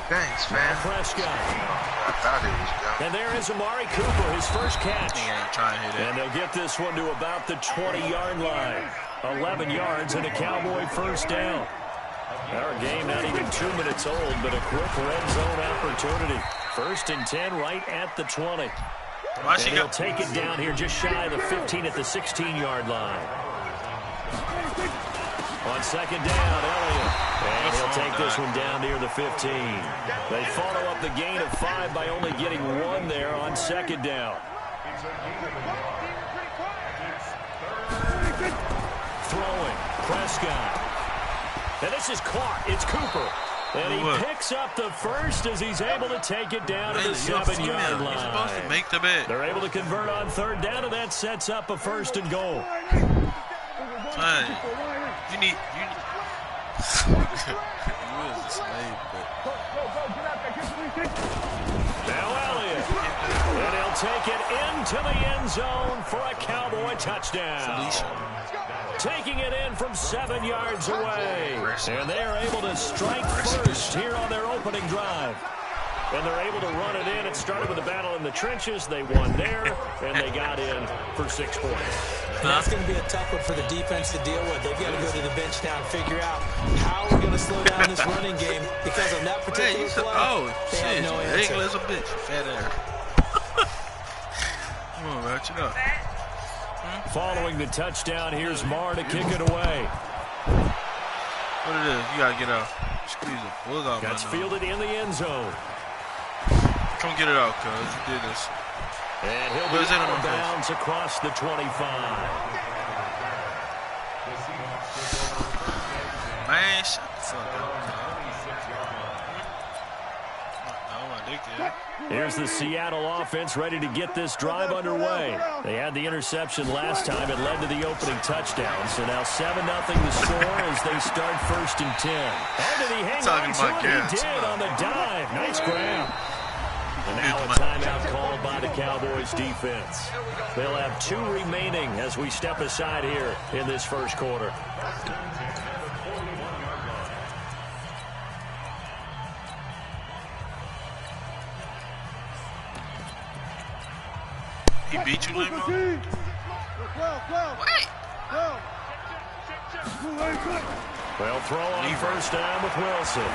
Thanks, man. Prescott. I thought it was gone. And there is Amari Cooper, his first catch. He ain't trying to hit it. And they'll get this one to about the 20-yard line. 11 yards and a Cowboy first down. Our game not even 2 minutes old, but a quick red zone opportunity. 1st and 10 right at the 20. And he'll take it down here just shy of the 15 at the 16-yard line. On 2nd down, Elliott. And he'll take this one down near the 15. They follow up the gain of 5 by only getting 1 there on 2nd down. Throwing, Prescott. And this is caught. It's Cooper. And he picks up the first as he's able to take it down to the 7-yard line. He's supposed to make the bet. They're able to convert on 3rd down, and that sets up a 1st and goal. You need. You was a slave, but. Now Elliott. And he'll take it into the end zone for a Cowboy touchdown. Taking it in from 7 yards away. And they are able to strike first here on their opening drive. And they're able to run it in. It started with a battle in the trenches. They won there, and they got in for 6 points. And that's going to be a tough one for the defense to deal with. They've got to go to the bench now and figure out how we're going to slow down this running game because on that particular play, they have no answer. English a bitch, fat ass. Come on, ratchet it up. Following the touchdown, here's Marr to kick it away. What it is? You got to get out. Squeeze the bug out. That's fielded in the end zone. Come get it out, cuz. You did this. And he'll be out of bounds across the 25. Man, shut the fuck up. Here's the Seattle offense ready to get this drive underway. They had the interception last time. It led to the opening touchdown. So now 7-0 the score as they start 1st and 10. Oh, did he hang on to it? He did on the dive. Nice grab. And now a timeout called by the Cowboys defense. They'll have 2 remaining as we step aside here in this first quarter. He beat you, Limo? They'll throw on 1st down with Wilson.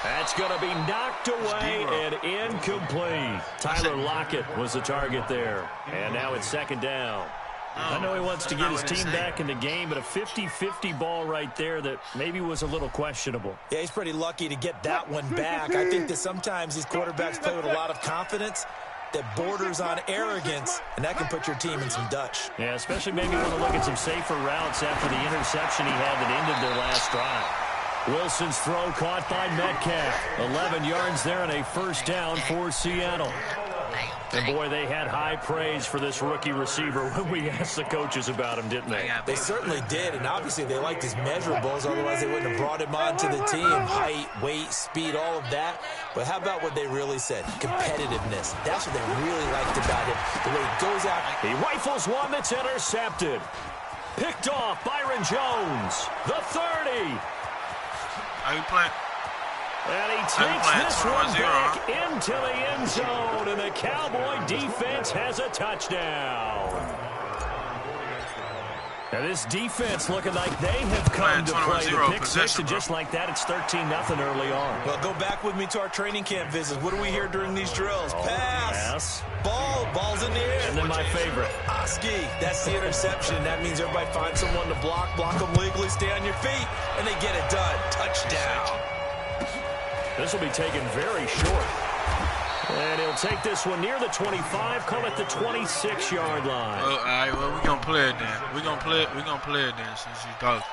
That's going to be knocked away and incomplete. Tyler Lockett was the target there. And now it's 2nd down. I know he wants to get his team back in the game, but a 50-50 ball right there that maybe was a little questionable. Yeah, he's pretty lucky to get that one back. I think that sometimes these quarterbacks play with a lot of confidence that borders on arrogance, and that can put your team in some Dutch. Yeah, especially maybe want to look at some safer routes after the interception he had that ended their last drive. Wilson's throw caught by Metcalf. 11 yards there and a 1st down for Seattle. And, boy, they had high praise for this rookie receiver when we asked the coaches about him, didn't they? They certainly did, and obviously they liked his measurables. Otherwise, they wouldn't have brought him onto the team. Height, weight, speed, all of that. But how about what they really said? Competitiveness. That's what they really liked about him. The way he goes out. He rifles one that's intercepted. Picked off Byron Jones. The 30. How you playing? And he takes this one back into the end zone, and the Cowboy defense has a touchdown. Now this defense looking like they have come to play the pick six, and just like that, it's 13-0 early on. Well, go back with me to our training camp visits. What do we hear during these drills? Pass. Ball's in the air. And then my favorite. Oski, that's the interception. That means everybody finds someone to block them legally, stay on your feet, and they get it done. Touchdown. This will be taken very short. And he'll take this one near the 25, call it the 26-yard line. Well, all right, well, we're going to play it then. We're going to play it then since you thought.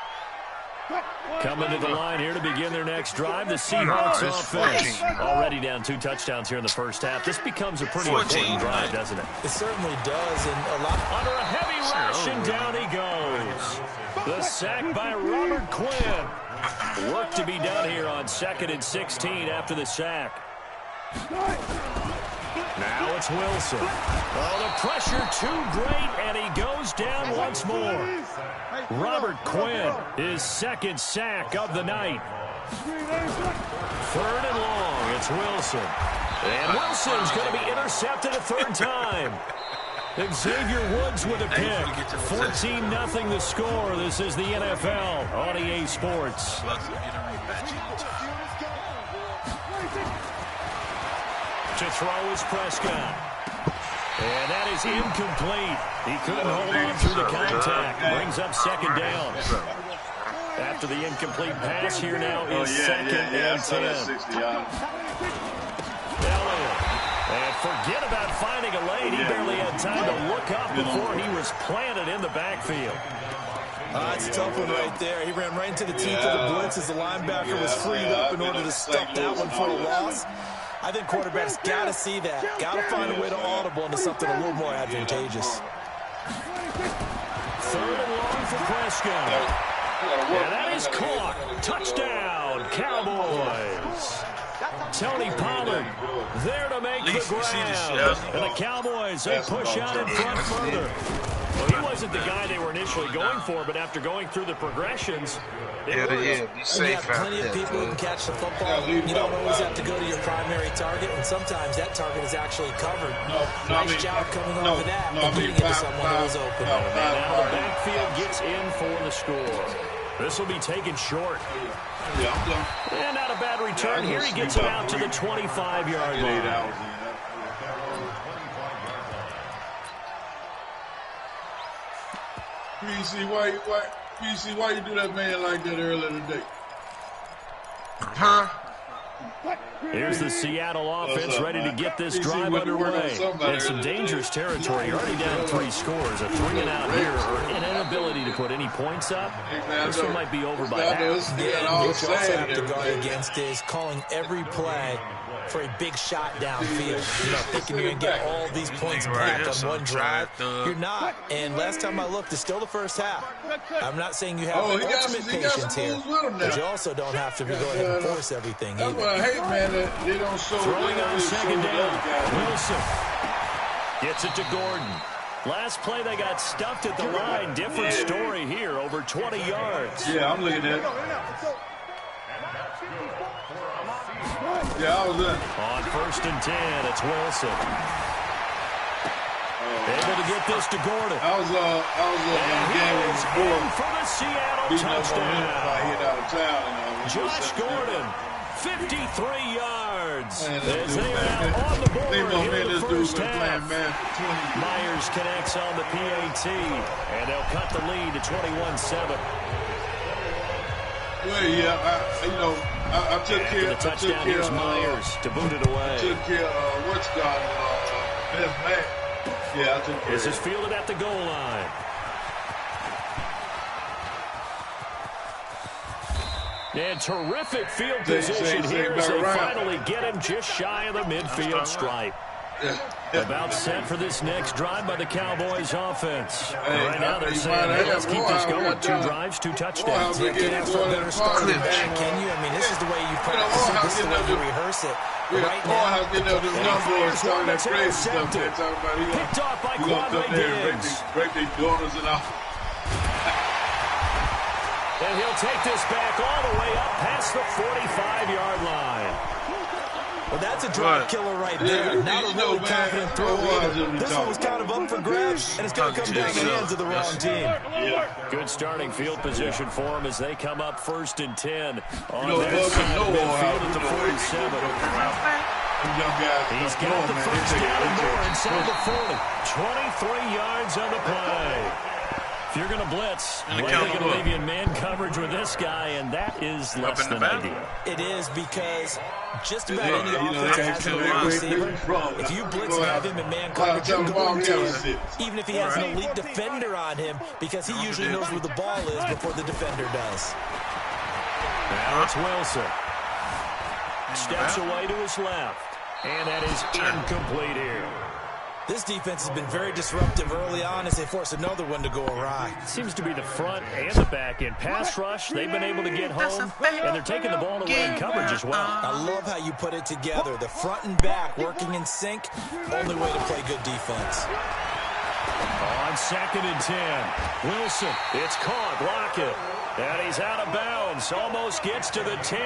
Coming to the line here to begin their next drive, the Seahawks offense. Already down 2 touchdowns here in the first half. This becomes a pretty important drive, doesn't it? It certainly does. And a lot under a heavy rush, and down he goes. The sack by Robert Quinn. Work to be done here on 2nd and 16 after the sack. Now it's Wilson. Oh, the pressure too great, and he goes down once more. Robert Quinn, his 2nd sack of the night. Third and long. It's Wilson. And Wilson's going to be intercepted a third time. Xavier Woods with a pick. 14-0 the score. This is the NFL on EA Sports. To throw is Prescott. And that is incomplete. He couldn't hold on through the contact. Brings up second down. After the incomplete pass, here now is second and 10. Elliott. And forget about finding a lane. He barely had time to look up before he was planted in the backfield. That's a tough one right there. He ran right into the teeth of the blitz as the linebacker was freed up in order to stop that one for a loss. I think quarterbacks got to see that. Got to find a way to audible into something a little more advantageous. Third and long for Prescott. And that is caught. Touchdown, Cowboys. Tony Pollard there to make the grab. And the Cowboys, they push out in front further. Well, he wasn't the guy they were initially going for, but after going through the progressions, Be safe you have plenty of people who can catch the football. You don't always have to go to your primary target, and sometimes that target is actually covered. Nice job coming over that and getting it to someone who was open. And now the backfield gets in for the score. This will be taken short. And not a bad return here. He gets it out to the 25-yard line. PC, why you do that man like that earlier today? Huh? Here's the Seattle offense ready to get this drive underway. In some dangerous territory. You're already down 3 scores. A 3-and-out here, or an inability to put any points up. This one might be over by half. Yeah, what you also have to guard against is calling every play for a big shot downfield. Thinking you're going to get all these points back on one drive. You're not. And last time I looked, it's still the first half. I'm not saying you have ultimate patience here, but you also don't have to go ahead and force everything either. That's what I hate, man, that they don't show. Throwing on second down. Wilson gets it to Gordon. Last play, they got stuffed at the line. Different story here, over 20 yards. Yeah, I'm looking at it. Yeah, I was in. On first and 10, it's Wilson. Able to get this to Gordon. I was when the game was in for the Seattle touchdown. Josh Gordon, 53 yards. As they are now on the board in the first half. Myers connects on the PAT, and they'll cut the lead to 21-7. Well, yeah, I took care of the touchdown. Here's Myers to boot it away. I took care of what's got best man. Yeah, I took care. This is fielded at the goal line. And terrific field position here as they finally get him just shy of the midfield stripe. About set for this next drive by the Cowboys offense. Right now they're saying, hey, let's keep this going. 2 drives, 2 touchdowns. You can't ask for a better start than that, can you? I mean, this is the way you practice it. This is the way you rehearse it. Right now, picked off by Quandre Diggs. Break their daughters and all. And he'll take this back all the way up past the 45-yard line. Well, that's a drive killer right there. Not a really confident throw either. This one was kind of up for grabs, and it's going to come down the hands of the wrong team. Good starting field position for him as they come up first and 10 on their side of midfield at the 47. He's got the first down and more inside the 40. 23 yards on the play. If you're going to blitz, they're going to leave you in man coverage with this guy, and that is less than ideal. It is because just about any offense that has an elite receiver, if you blitz and have him in man coverage, you're going to him, even if he has an elite defender on him, because he usually knows where the ball is before the defender does. Now it's Wilson. Steps away to his left, and that is incomplete here. This defense has been very disruptive early on as they force another one to go awry. It seems to be the front and the back end. Pass rush, they've been able to get home, and they're taking the ball away in coverage as well. I love how you put it together. The front and back working in sync, only way to play good defense. On on 2nd and 10. Wilson, it's caught. Lockett. And he's out of bounds. Almost gets to the 10.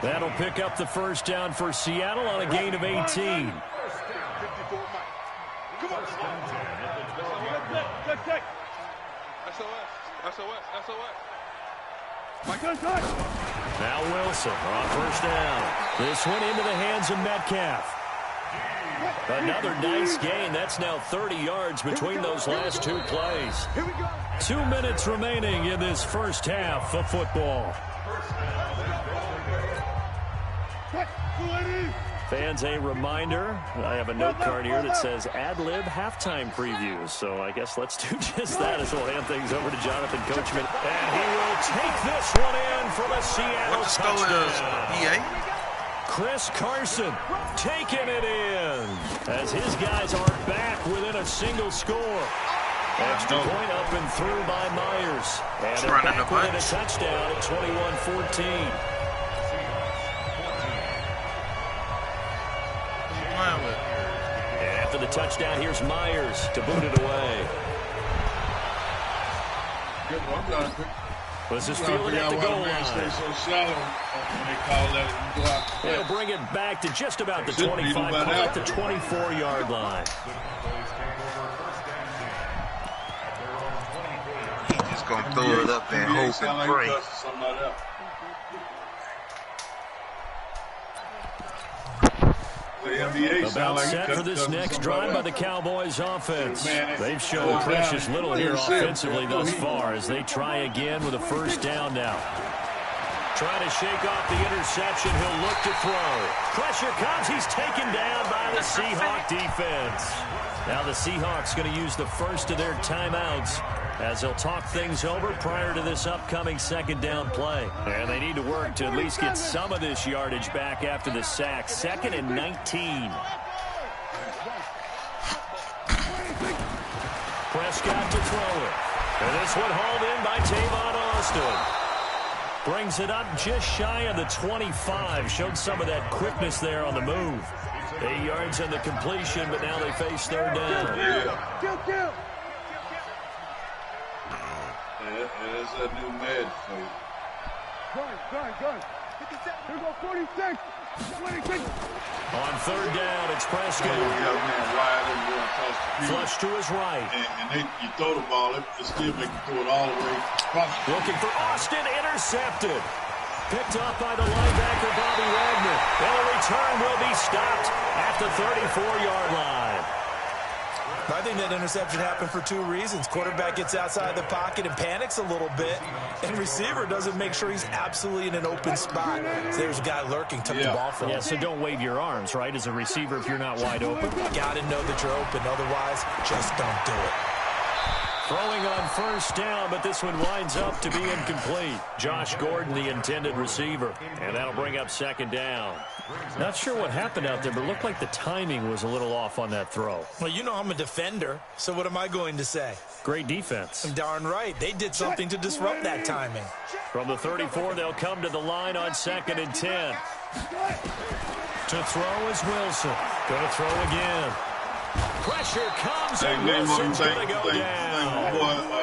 That'll pick up the first down for Seattle on a gain of 18. Come on. Check. SOS. Now Wilson on first down. This one into the hands of Metcalf. Another nice gain. That's now 30 yards between those last two plays. 2 minutes remaining in this first half of football. Fans, a reminder, I have a note card here that says ad-lib halftime previews. So I guess let's do just that as we'll hand things over to Jonathan Coachman. And he will take this one in for the Seattle touchdown. EA? Chris Carson taking it in as his guys are back within a single score. Extra point up and through by Myers. And they're back within a touchdown at 21-14. And after the touchdown, here's Myers to boot it away. Was this fielded at the goal line? They'll bring it back to just about the 25, at the 24-yard line. He's just going to throw it up and hope and pray. About set for this next drive by the Cowboys offense. They've shown precious little here offensively thus far as they try again with a first down now. Trying to shake off the interception. He'll look to throw. Pressure comes. He's taken down by the Seahawk defense. Now the Seahawks going to use the first of their timeouts as they'll talk things over prior to this upcoming second down play. And they need to work to at least get some of this yardage back after the sack. 2nd and 19. Prescott to throw it. And this one hauled in by Tavon Austin. Brings it up just shy of the 25. Showed some of that quickness there on the move. 8 yards on the completion, but now they face third down. Yeah, that's a new med for you. Go. Here go 46. 26. On third down, it's Prescott. Flush to his right. And you throw the ball, it still make you throw it all the way across. Looking for Austin, intercepted. Picked off by the linebacker, Bobby Wagner. And the return will be stopped at the 34-yard line. I think that interception happened for two reasons. Quarterback gets outside the pocket and panics a little bit, and receiver doesn't make sure he's absolutely in an open spot. So there's a guy lurking, took the ball from him. Yeah, so don't wave your arms, right, as a receiver if you're not wide open. Got to know that you're open. Otherwise, just don't do it. Throwing on first down, but this one winds up to be incomplete. Josh Gordon, the intended receiver, and that'll bring up second down. Not sure what happened out there, but it looked like the timing was a little off on that throw. Well, you know I'm a defender, so what am I going to say? Great defense. Darn right. They did something to disrupt that timing. From the 34, they'll come to the line on 2nd and 10. To throw is Wilson. Going to throw again. Pressure comes, and Wilson's going to go down.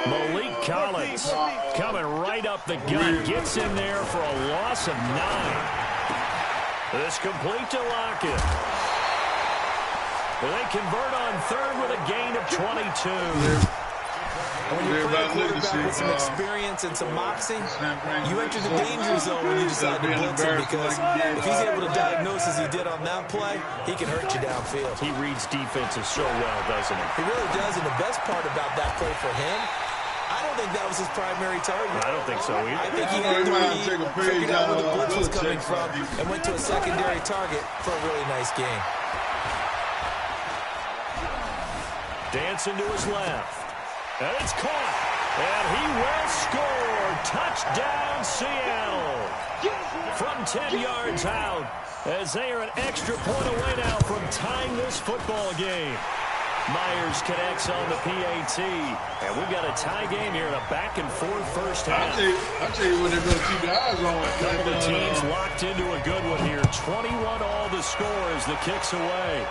Malik Collins coming right up the gut. Gets in there for a loss of 9. This complete to Lockett. They convert on third with a gain of 22. When you play a quarterback with some experience and some moxie, you enter the danger zone when you decide to blitz him, because if he's able to diagnose as he did on that play, he can hurt you downfield. He reads defenses so well, doesn't he? He really does, and the best part about that play for him, I don't think that was his primary target. I don't think so either. I think he had figured out where the blitz was coming from and went to a secondary target for a really nice game. Dancing to his left. And it's caught. And he will score. Touchdown, Seattle. From 10 yards out, as they are an extra point away now from tying this football game. Myers connects on the PAT. And we've got a tie game here in a back-and-forth first half. I'll tell you what they're going to keep their eyes on. A couple of teams locked into a good one here. 21 all the score as the kick's away.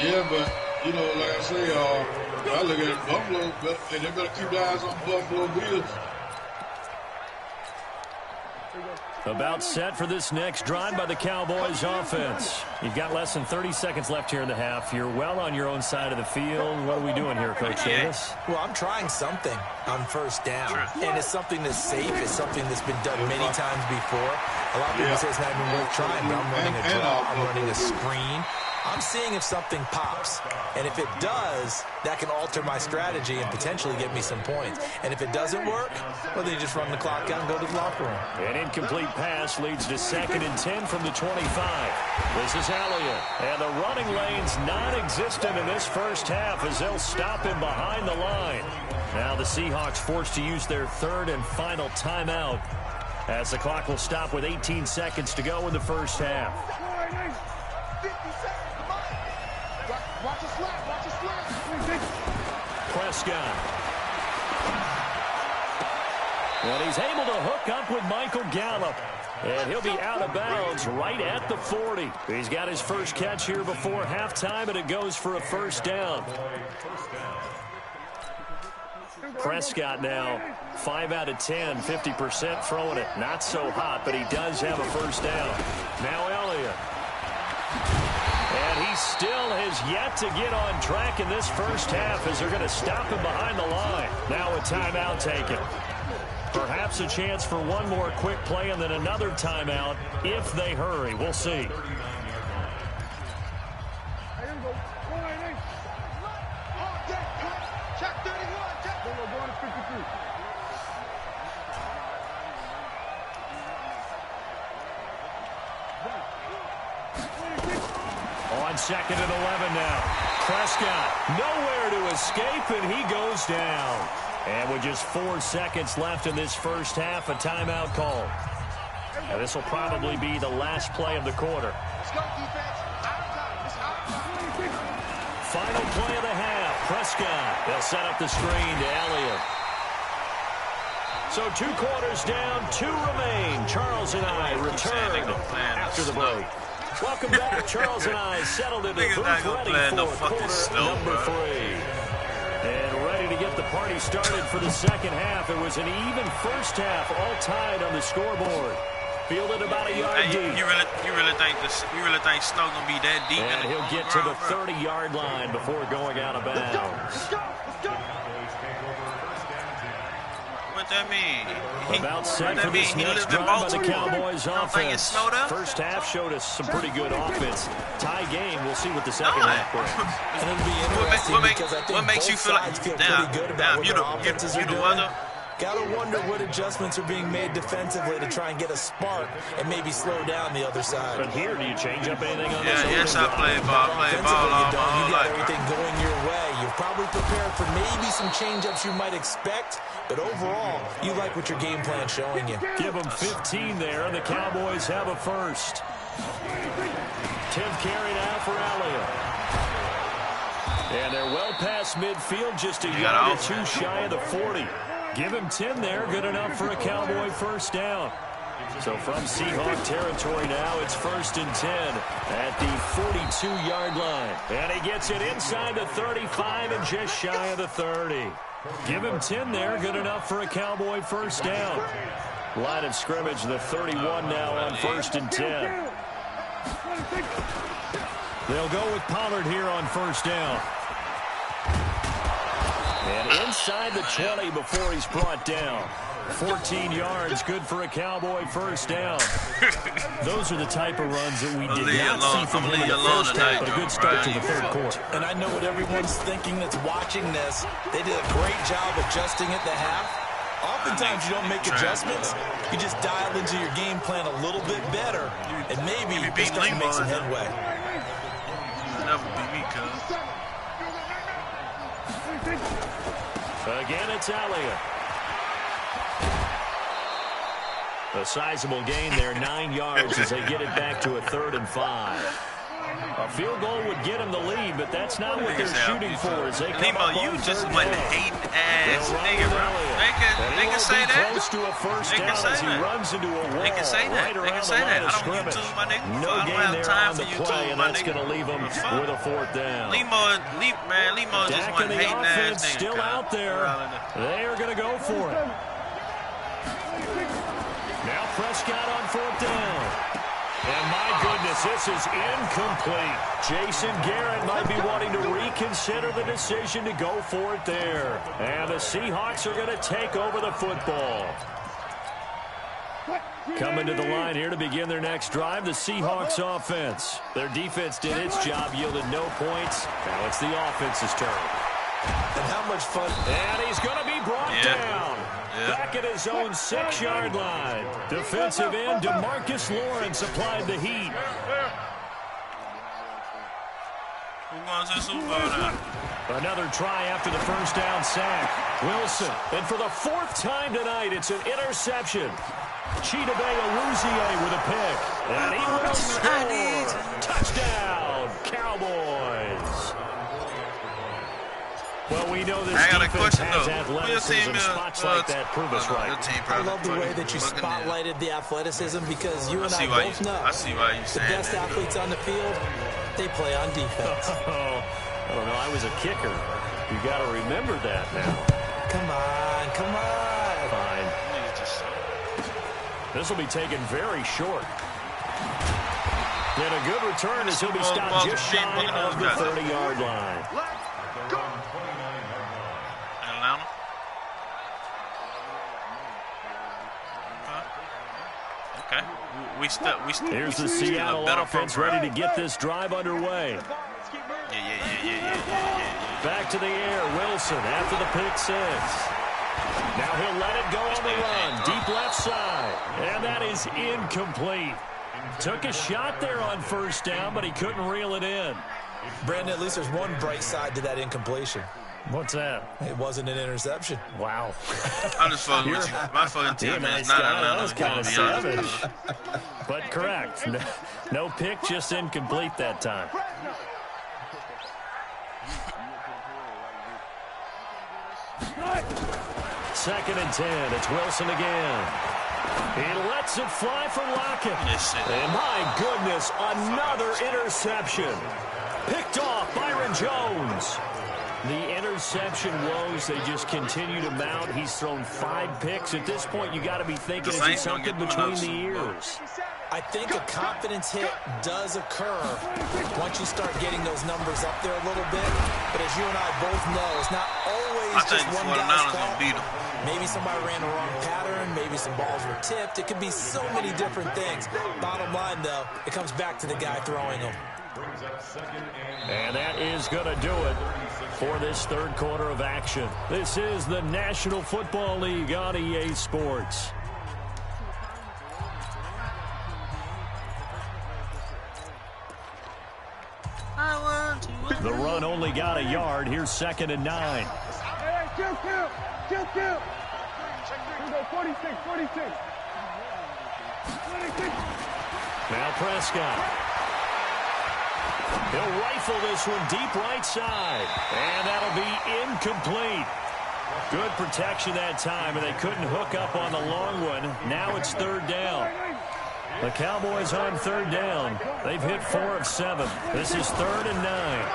Yeah, but You know, like I say, I look at Buffalo, and they better keep their eyes on Buffalo Bills. About set for this next drive by the Cowboys offense. You've got less than 30 seconds left here in the half. You're well on your own side of the field. What are we doing here, Coach Davis? Well, I'm trying something on first down. And it's something that's safe. It's something that's been done many times before. A lot of people say it's not even worth trying, but I'm running a draw. I'm running a screen. I'm seeing if something pops. And if it does, that can alter my strategy and potentially get me some points. And if it doesn't work, well, then you just run the clock out and go to the locker room. An incomplete pass leads to 2nd and 10 from the 25. This is Elliott. And the running lane's non-existent in this first half as they'll stop him behind the line. Now the Seahawks forced to use their 3rd and final timeout as the clock will stop with 18 seconds to go in the first half. Watch a slap, watch a slap. Prescott. And he's able to hook up with Michael Gallup. And he'll be out of bounds right at the 40. He's got his first catch here before halftime, and it goes for a first down. Prescott now 5 out of 10, 50% throwing it. Not so hot, but he does have a first down. Now Elliott. And he still has yet to get on track in this first half as they're going to stop him behind the line. Now a timeout taken. Perhaps a chance for one more quick play and then another timeout if they hurry. We'll see. On 2nd and 11 now. Prescott nowhere to escape, and he goes down. And with just 4 seconds left in this first half, a timeout call. Now this will probably be the last play of the quarter. Final play of the half. Prescott. They'll set up the screen to Elliott. So 2 quarters down, 2 remain. Charles and I return after the break. Welcome back. Charles and I settled into the booth ready for quarter number 3. And ready to get the party started for the second half. It was an even first half, all tied on the scoreboard. Fielded about a yard deep. You really think Snow gonna be that deep? And he'll get to the 30-yard line before going out of bounds. What that mean? About set for this next drive by the Cowboys offense. First half showed us some pretty good offense. Tie game. We'll see what the second half brings. And it'll be interesting because I think what makes you feel like pretty good about what their offenses are doing. Gotta wonder what adjustments are being made defensively to try and get a spark and maybe slow down the other side. But here, do you change up anything on this? Yes, I play ball all you got life. everything going your way. You're probably prepared for maybe some change-ups you might expect, but overall, you like what your game plan's showing you. Give them 15 there, and the Cowboys have a first. 10th carry now for Elliott. And they're well past midfield, just a yard or 2 shy of the 40. Give him 10 there, good enough for a Cowboy first down. So from Seahawk territory now, it's 1st and 10 at the 42-yard line. And he gets it inside the 35 and just shy of the 30. Give him 10 there, good enough for a Cowboy first down. Line of scrimmage, the 31 now on 1st and 10. They'll go with Pollard here on first down. And inside the 20 before he's brought down. 14 yards, good for a Cowboy first down. Those are the type of runs that we did not see from him in the first half, but a good start to the third quarter. And I know what everyone's thinking that's watching this. They did a great job adjusting at the half. Oftentimes you don't make adjustments. You just dial into your game plan a little bit better, and maybe you're starting to make some headway. Never beat me, cuz. Again, it's Elliott. A sizable gain there, 9 yards as they get it back to a 3rd and 5. A field goal would get them the lead, but that's not what they're shooting for as they come up you on just third went down. hating ass nigga, bro. They can say that. Close to a first They can down say as he that. runs into a wall. They can say that. Right They can around say the line that. of I don't scrimmage. YouTube, my nigga. No I don't gain have there time on for the YouTube, play, and my that's nigga. going to leave them with a fourth down. Limo just Dak went and the hating ass offense nigga. still out there. They are going to go for it. Now Prescott on fourth down. And my goodness, this is incomplete. Jason Garrett might be wanting to reconsider the decision to go for it there. And the Seahawks are going to take over the football. Coming to the line here to begin their next drive, the Seahawks offense. Their defense did its job, yielded no points. Now it's the offense's turn. And how much fun. And he's going to be brought down. Back at his own 6-yard line. Defensive end DeMarcus Lawrence applied the heat. Who wants this Super Bowl now? Another try after the first down sack. Wilson. And for the 4th time tonight, it's an interception. Chidobe Awuzie with a pick. And he will score. Touchdown, Cowboys. Well, we know this defense has athleticism. Spots like that prove us right. I love the way that you spotlighted the athleticism because you and I both know I see why you saying the best athletes on the field, they play on defense. I don't know. I was a kicker. You got to remember that now. Come on, come on. Fine. This will be taken very short. And a good return as he'll be stopped just shy of the 30-yard line. Atlanta. Okay. We still Here's the Seattle offense ready to get this drive underway. Yeah. Back to the air, Wilson after the pick six. Now he'll let it go on the run, deep left side. And that is incomplete. Took a shot there on first down, but he couldn't reel it in. Brandon, at least there's one bright side to that incompletion. What's that? It wasn't an interception. Wow. I'm just fucking with you. My fucking team is not Atlanta. That was kind of savage. But correct. No pick, just incomplete that time. Second and 10. It's Wilson again. He lets it fly for Lockett. And my goodness, another interception. Picked off Byron Jones. The interception woes, they just continue to mount. He's thrown 5 picks. At this point, you got to be thinking, is it something between the ears? I think a confidence hit does occur once you start getting those numbers up there a little bit. But as you and I both know, it's not always just one guy's fault. Maybe somebody ran the wrong pattern. Maybe some balls were tipped. It could be so many different things. Bottom line, though, it comes back to the guy throwing them. And that is going to do it for this third quarter of action. This is the National Football League on EA Sports. The run only got a yard. Here's 2nd and 9. Hey, kill. 46. Now Prescott. He'll rifle this one deep right side. And that'll be incomplete. Good protection that time, and they couldn't hook up on the long one. Now it's 3rd down. The Cowboys on 3rd down. They've hit 4 of 7. This is 3rd and 9.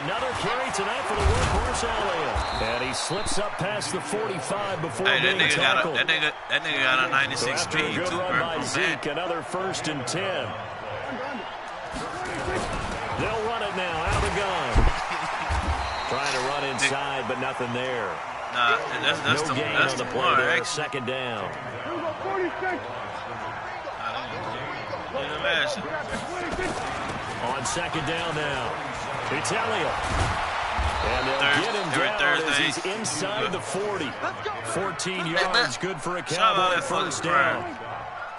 Another carry tonight for the workhorse Elliott. And he slips up past the 45 before being tackled. That nigga got a 96 After speed, a good too, run by bro. Zeke, another 1st and 10. They'll run it now out of the gun. Trying to run inside, but nothing there. Nah, that's no gain on the play there. 2nd down. On 2nd down now. It's Elliott. And they'll get him down as he's inside the 40. 14 yards, good for a Cowboy first down.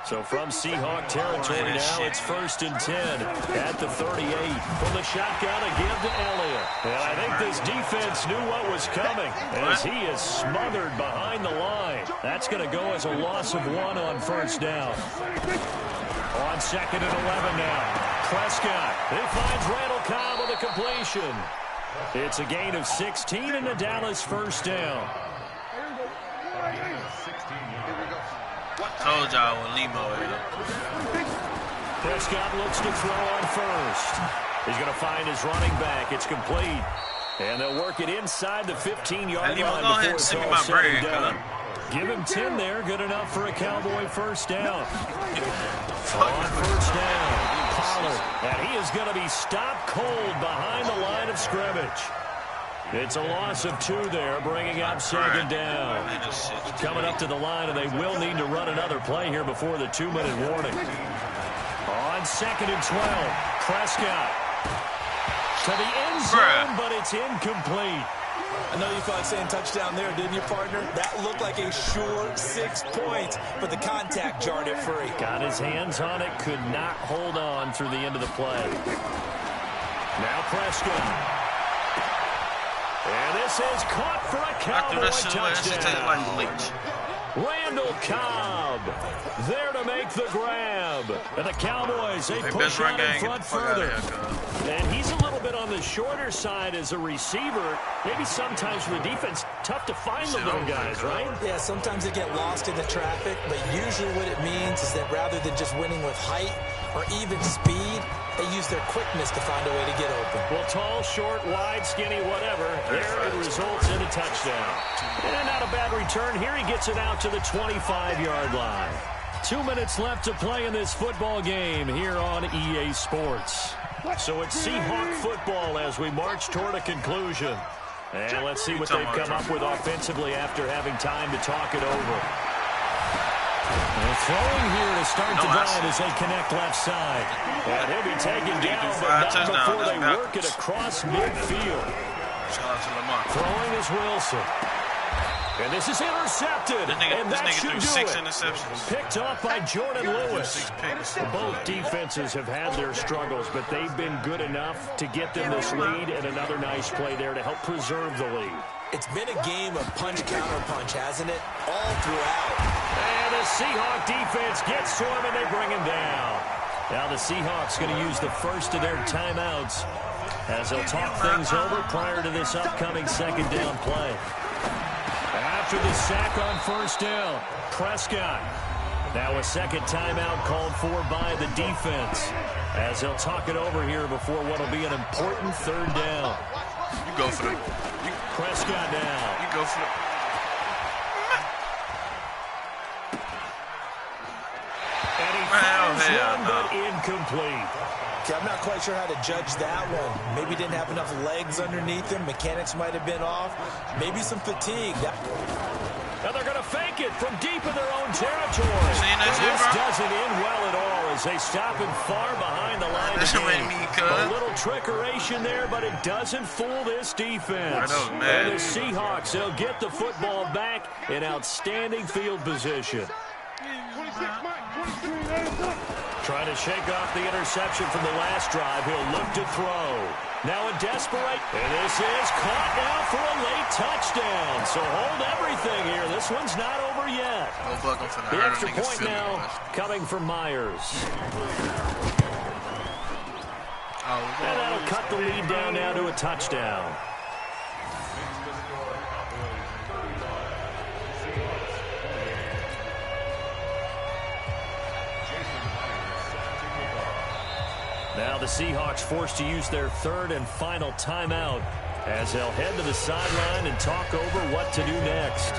So from Seahawk territory now, it's 1st and 10 at the 38. From the shotgun, a give to Elliott. And I think this defense knew what was coming as he is smothered behind the line. That's going to go as a loss of 1 on 1st down. On 2nd and 11 now. Prescott. He finds Randall Cobb with a completion. It's a gain of 16 and a Dallas first down. Told y'all with Limo. Prescott looks to throw on first. He's going to find his running back. It's complete. And they'll work it inside the 15-yard line before it's all said and done. Give him 10 there. Good enough for a Cowboy first down. On first down, Pollard. And he is going to be stopped cold behind the line of scrimmage. It's a loss of 2 there, bringing up second down. Coming up to the line, and they will need to run another play here before the 2-minute warning. On second and 12, Prescott to the end zone, but it's incomplete. I know you felt like saying touchdown there, didn't you, partner? That looked like a sure 6 points, but the contact jarred it free. Got his hands on it, could not hold on through the end of the play. Now Prescott. And this is caught for a Cowboy touchdown. Randall Cobb there to make the grab. And the Cowboys, they push out in front further. And he's a little bit on the shorter side as a receiver. Maybe sometimes for the defense, tough to find the little guys, right? Yeah, sometimes they get lost in the traffic, but usually what it means is that rather than just winning with height or even speed, they use their quickness to find a way to get open. Well, tall, short, wide, skinny, whatever, there it results in a touchdown. And not a bad return. Here he gets it out to the 25-yard line. 2 minutes left to play in this football game here on EA Sports. So it's Seahawk football as we march toward a conclusion. And let's see what they've come up with offensively after having time to talk it over. And throwing here to start the drive as they connect left side. And he'll be taken down, but not before they work it across midfield. Throwing is Wilson. And this is intercepted. And that should do it. Picked off by Jordan Lewis. Both defenses have had their struggles, but they've been good enough to get them this lead, and another nice play there to help preserve the lead. It's been a game of punch-counter-punch, hasn't it? All throughout. And the Seahawk defense gets to him, and they bring him down. Now the Seahawks going to use the first of their timeouts as they'll talk things over prior to this upcoming second down play. After the sack on first down, Prescott. Now a second timeout called for by the defense as they'll talk it over here before what will be an important third down. You go for it. Prescott now. You go for it. And he finds one, but incomplete. Okay, I'm not quite sure how to judge that one. Maybe didn't have enough legs underneath him. Mechanics might have been off. Maybe some fatigue. Now they're going to fake it from deep in their own territory. This doesn't end well at all as they stop him far behind the line of game. A little trickeration there, but it doesn't fool this defense. And the Seahawks, they'll get the football back in outstanding field position. Trying to shake off the interception from the last drive. He'll look to throw. Now a desperate. And this is caught now for a late touchdown. So hold everything here. This one's not over yet. The extra point now coming from Myers. And that'll cut the lead down now to a touchdown. Now the Seahawks forced to use their third and final timeout as they'll head to the sideline and talk over what to do next.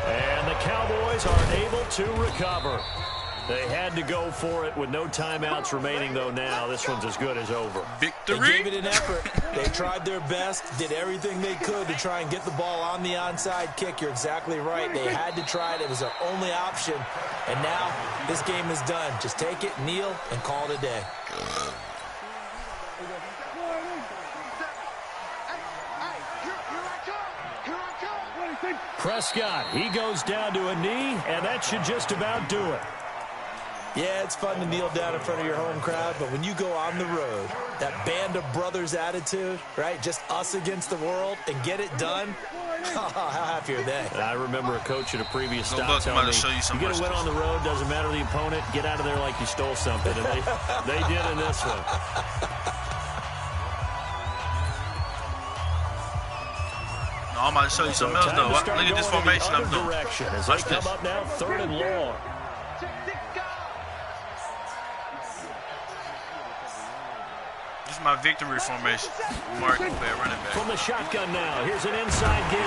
And the Cowboys are able to recover. They had to go for it with no timeouts remaining, though now. This one's as good as over. Victory. They gave it an effort. They tried their best, did everything they could to try and get the ball on the onside kick. You're exactly right. They had to try it. It was their only option. And now this game is done. Just take it, kneel, and call it a day. Prescott, he goes down to a knee, and that should just about do it. Yeah, it's fun to kneel down in front of your home crowd, but when you go on the road, that band of brothers attitude, right, just us against the world, and get it done, How happy are they? I remember a coach at a previous Go stop Bucks, I'm telling about me, to show you some you get a win much on the road, doesn't matter the opponent, get out of there like you stole something. And they did in this one. No, I'm about to show you something else, though. Look at this formation I'm doing. As Watch they come this. up now, 3rd and long. This is my victory formation. Mark running back. From the shotgun now, here's an inside give.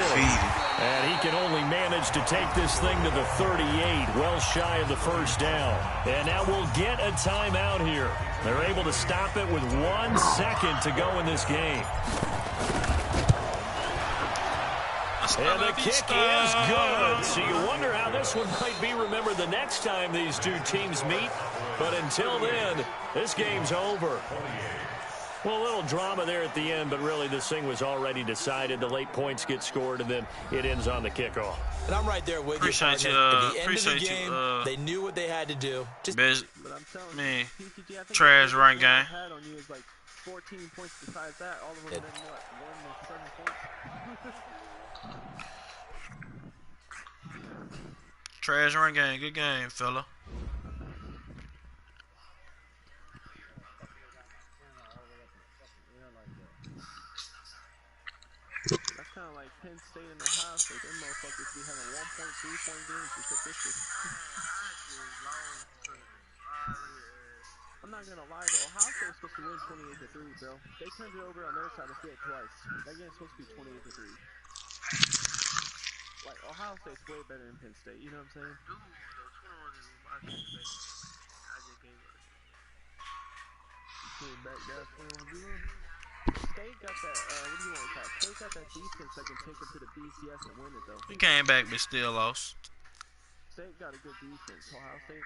And he can only manage to take this thing to the 38, well shy of the first down. And now we'll get a timeout here. They're able to stop it with 1 second to go in this game. And the kick is good. So you wonder how this one might be remembered the next time these two teams meet. But until then, this game's over. Well, a little drama there at the end, but really this thing was already decided. The late points get scored, and then it ends on the kickoff. And I'm right there with Appreciate you. you. At the end Appreciate of the game, you. they knew what they had to do. Just man, trash run game. 14 points besides that. All of them then what? 1 and 7 points. Trash run game. Good game, fella. That's kind of like Penn State and Ohio State. Them motherfuckers be having 1.3 point games except this year. I'm not gonna lie though, Ohio State was supposed to win 28-3, bro. They turned it over on their side of the field twice. That game's supposed to be 28-3. Like Ohio State's way better than Penn State. You know what I'm saying? State got that. What do you want to call it? State got that defense that can take them to the BCS and win it though. We came back, but still lost. State got a good defense. Ohio State.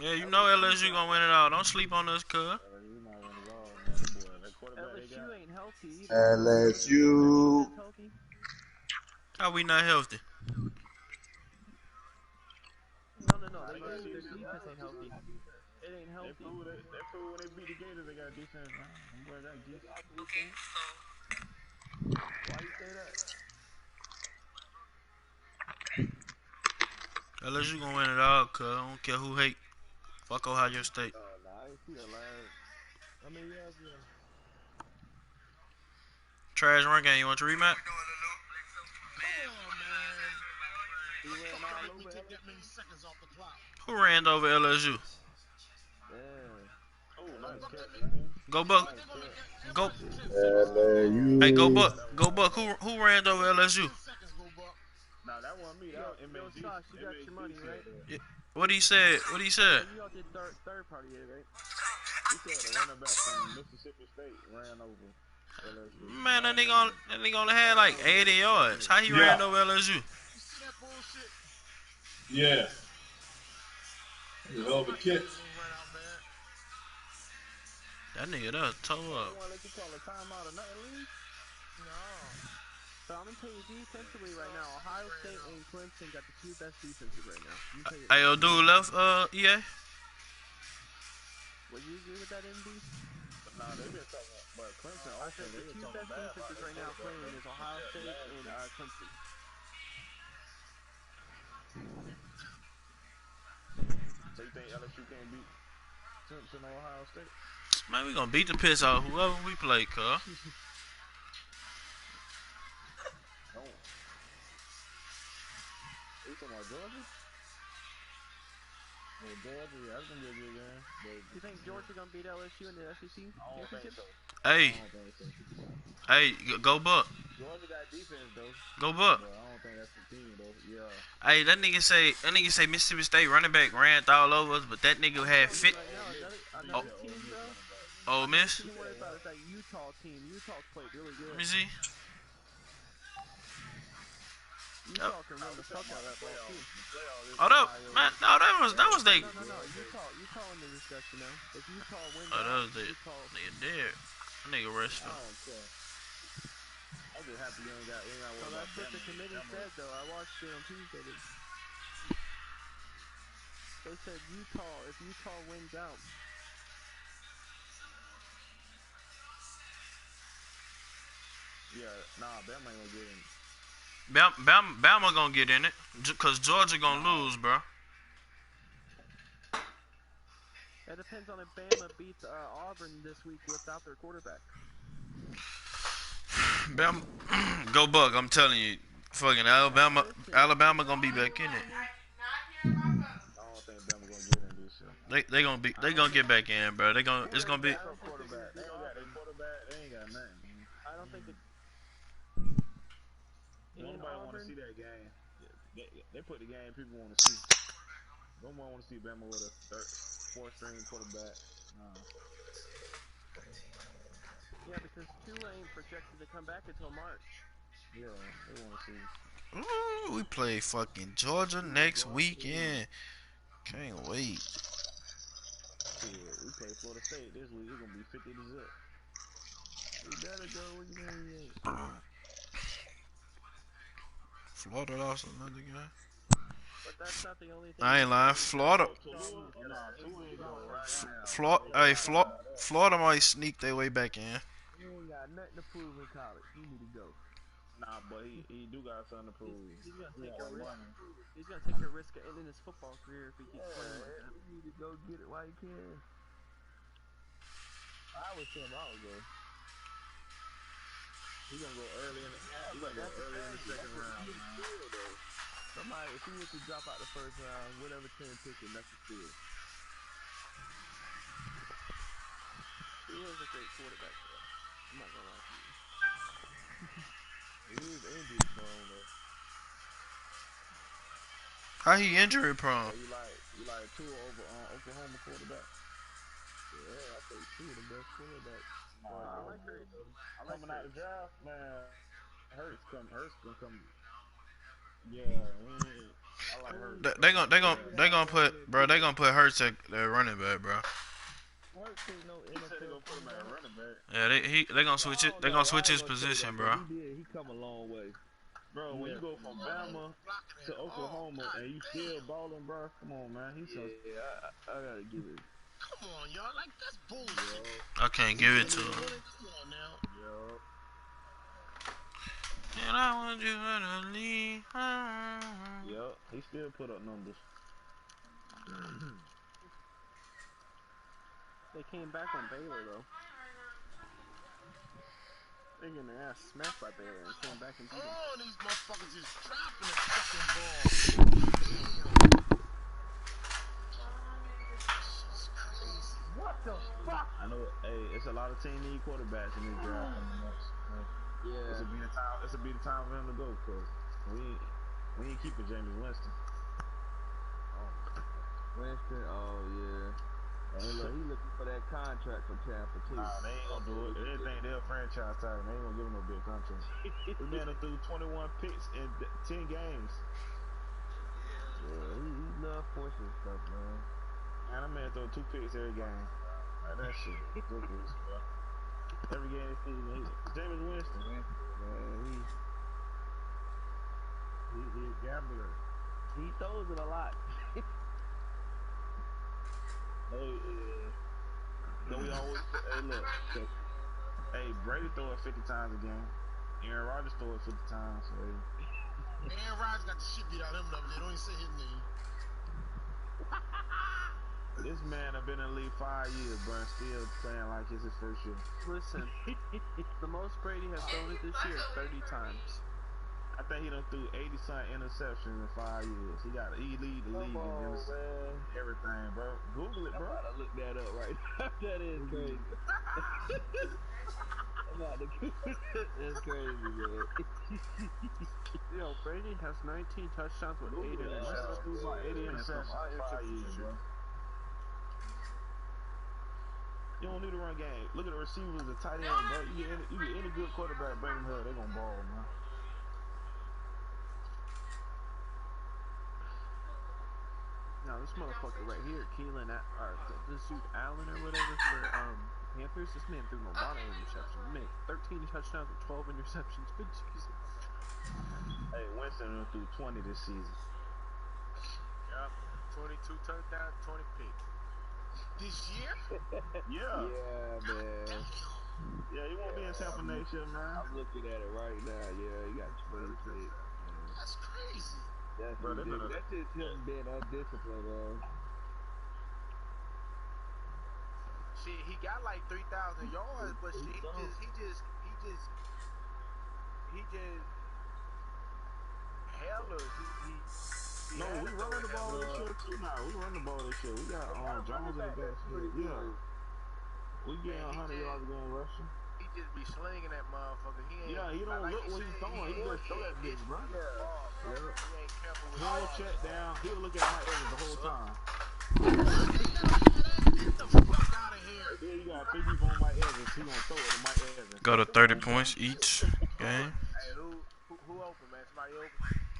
Yeah, you know LSU gonna win it all. Don't sleep on us, cuz. LSU ain't healthy either. LSU. How we not healthy? No. Their defense ain't healthy. It ain't healthy. They're cool when they beat the Gators. They got defense. I'm glad that defense. Why you say that? LSU gonna win it all, cuz. I don't care who hate. Fuck Ohio State. Nah, I ain't see that last. I mean, yeah. Trash run game. You want to rematch? Who ran over LSU? Go Buck. Go. Hey, go Buck. Go Buck. Who ran over LSU? Nah, that wasn't me. That was MSG. Sauce, you got your money, right? Yeah. What he said? What he said? You all did third party, right? He said the running back from Mississippi State ran over LSU. Man, that nigga only had like 80 yards. How he ran over LSU? Yeah. It was over kick. That nigga that toe up. I want to let you call a timeout or nothing, Lee? No. But I'm going to tell you defensively right now, Ohio State and Clemson got the two best defenses right now. Hey, yo, dude left, EA? Would you agree with that, MB? Nah, they been talking about, but Clemson I also, said the they two been best talking bad defenses about right now playing is Ohio State and Clemson. So you think LSU can't beat Clemson or Ohio State? Man, we gonna beat the piss out of whoever we play, cuz. Oh. You talking about Georgia? Well, Georgia, yeah, that's gonna be a good game. But You think Georgia gonna beat LSU in the SEC I don't think championship? so. Hey, I don't think so. hey, go Buck. Georgia got defense though, Go Buck. but I don't think that's the team though. Yeah. Hey, that nigga say Mississippi State running back ran all over us, but that nigga had fit. Right now, another team, bro. Oh, miss. Don't worry about it. It's that Utah team. Utah's played really good. Let me see. Utah can run the fuck out of that ball too. Oh, no, man, no, that was they. No. Utah in the discussion now. If Utah wins, Oh, that was they. Utah. Nigga there. That nigga wrestling. I don't care. I'm just happy you ain't got So worry that's about what the committee said, though. I watched it on Tuesday. They said Utah, if Utah wins out. Yeah, nah, Bama ain't gonna get in. Bama gonna get in it, cause Georgia gonna lose, bro. That depends on if Bama beats Auburn this week without their quarterback. Bama, go Buck! I'm telling you, fucking Alabama gonna be back in it. I don't think Bama gonna get in this year. They gonna get back in, bro. It's gonna be. They don't quarterback. They ain't got their quarterback. They ain't got nothing. Man. I don't think Nobody want to see that game. They put the game people want to see. Nobody want to see Bama with a fourth-string quarterback. Nah. Yeah, because Tua ain't projected to come back until March. Yeah, they want to see. Ooh, we play fucking Georgia next weekend. Can't wait. Shit, we play Florida State this week. It's gonna be 50-0. We better go. Where you know Florida lost another game. But that's not the only thing. I ain't lying. Florida might sneak their way back in. You ain't got nothing to prove in college. You need to go. Nah, but he do got something to prove. He's gonna take a risk. He's gonna take a risk at ending his football career if he keeps playing like that. You need to go get it while you can. I was him. I would go. He gonna go early in the. He gonna go early in the second round. Somebody, if he was to drop out the first round, whatever team pick him, that's a steal. He was a great quarterback, though. I'm not gonna lie to you. He is injury prone though. How he injury prone? You like Tua over Oklahoma quarterback? Yeah, I think Tua the best quarterback. I like Hurts. Coming out the draft, man. Hurts gonna come. Yeah, I like Hurts. They gonna put Hurts at running back, bro. Hurts ain't no NFL gonna put him at running back. Yeah, they gonna switch it. They gonna switch his position, bro. He come a long way. Bro, when you go from Bama to Oklahoma and you still balling, bro, come on, man. I gotta give it. Come on, y'all. Like, that's bullshit. I can't give it to him. Come on now. Yo. And I want you to leave. Yup, he still put up numbers. They came back on Baylor, though. They getting their ass smacked by Baylor and came back and beat them. Oh, these motherfuckers is dropping the fucking ball. It's crazy. What the fuck? I know. Hey, it's a lot of team need quarterbacks in this draft coming up. Yeah. This will be the time for him to go, cause we ain't keeping James Winston. Winston, oh yeah. And look, he looking for that contract from Tampa too. Nah, they ain't gonna do it. They think they'll franchise tag him. They ain't gonna give him no big contract. We been through 21 picks in 10 games. Yeah, he love forcing stuff, man. Man, that man throw 2 picks every game. Like, that shit ridiculous, bro. Every game this season, James Winston, man. Man, He a gambler. he throws it a lot. So we always, hey, look. So, hey, Brady throw it 50 times a game. Aaron Rodgers throw it 50 times. So, hey. Aaron Rodgers got the shit beat out of him, though. They don't even say his name. This man have been in the league 5 years, bro, and still playing like it's his first year. Listen, the most Brady has thrown it this year is 30 times. I think he done threw 80-something interceptions in 5 years. He lead the league in interceptions, everything, bro. Google it, bro. I'm about to look that up right now. That is crazy. I'm about to Google it. That's crazy, man. Yo, Brady has 19 touchdowns with 8 interceptions. Threw about 80 interceptions in 5 years, bro. You don't need a run game. Look at the receivers, the tight end, bro. You get any good quarterback, bring them here, they gonna ball, man. Now this motherfucker right here, Keelan, this dude Allen or whatever for Panthers, this man threw a lot of interceptions. He made 13 touchdowns with 12 interceptions. Good Jesus. Hey, Winston threw 20 this season. Yep. 22 touchdowns, 20 picks. This year? Yeah. Yeah, man. Yeah, he won't be in Tampa next year, man. I'm looking at it right now. Yeah, he got 26. That's crazy. That's Bro, they ridiculous. better- That's just him being undisciplined, man. Shit, he got like 3,000 yards, but shit, he just hella. No, we running the ball this year too now. We running the ball this year. We got Jones in the backfield. Yeah. We getting 100 yards a game rushing. He just be slinging that motherfucker. He don't like look what he's throwing. He just throw that bitch, bro. He ain't careful with He'll check down. He'll look at Mike Evans the whole time. Get the fuck out of here. Then you got 3 people on Mike Evans. He gonna throw it to Mike Evans. Go to 30 points each game. Hey, who open, man? Somebody open?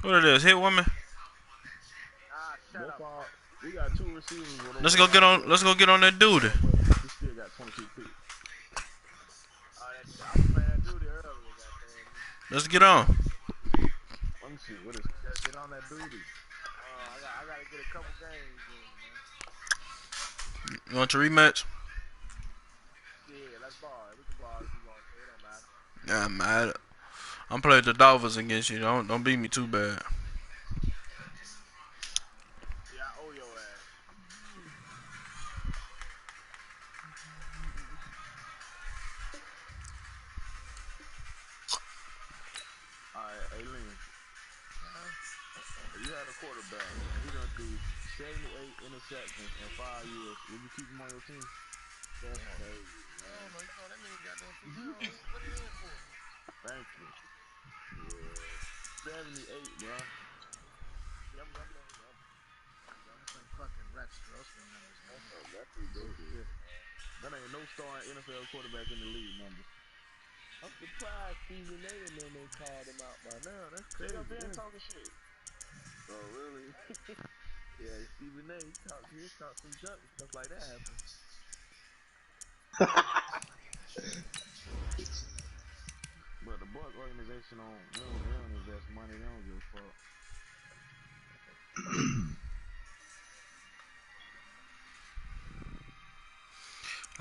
What it is? Hit woman. Shut up. We got 2 receivers. Let's go get on that dude. He still got 22 feet. I was playing that duty earlier, goddamn. Let's get on. Let me see. What is? Get on that duty. I gotta get a couple games in, man. You want your rematch? Yeah, let's ball. We can ball if you want to. It don't matter. Yeah, I'm mad. I'm playing the Dolphins against you. Don't beat me too bad. Yeah, I owe your ass. Alright, Aileen. You had a quarterback, and he done threw 78 interceptions in 5 years. Would you keep him on your team? That's crazy. I don't know. You know that nigga goddamn PG. What he in for? Thank you. Yeah. 78, bro. Yum. Some fucking retro numbers, man. That's ridiculous. That ain't no starting NFL quarterback in the league numbers. I'm surprised Stephen A. and them ain't called him out by now. That's They crazy. done been talking shit. Oh, really? Yeah, Stephen A. He talk some junk and stuff like that happens. But the Buck organization they don't invest money. They don't give a fuck.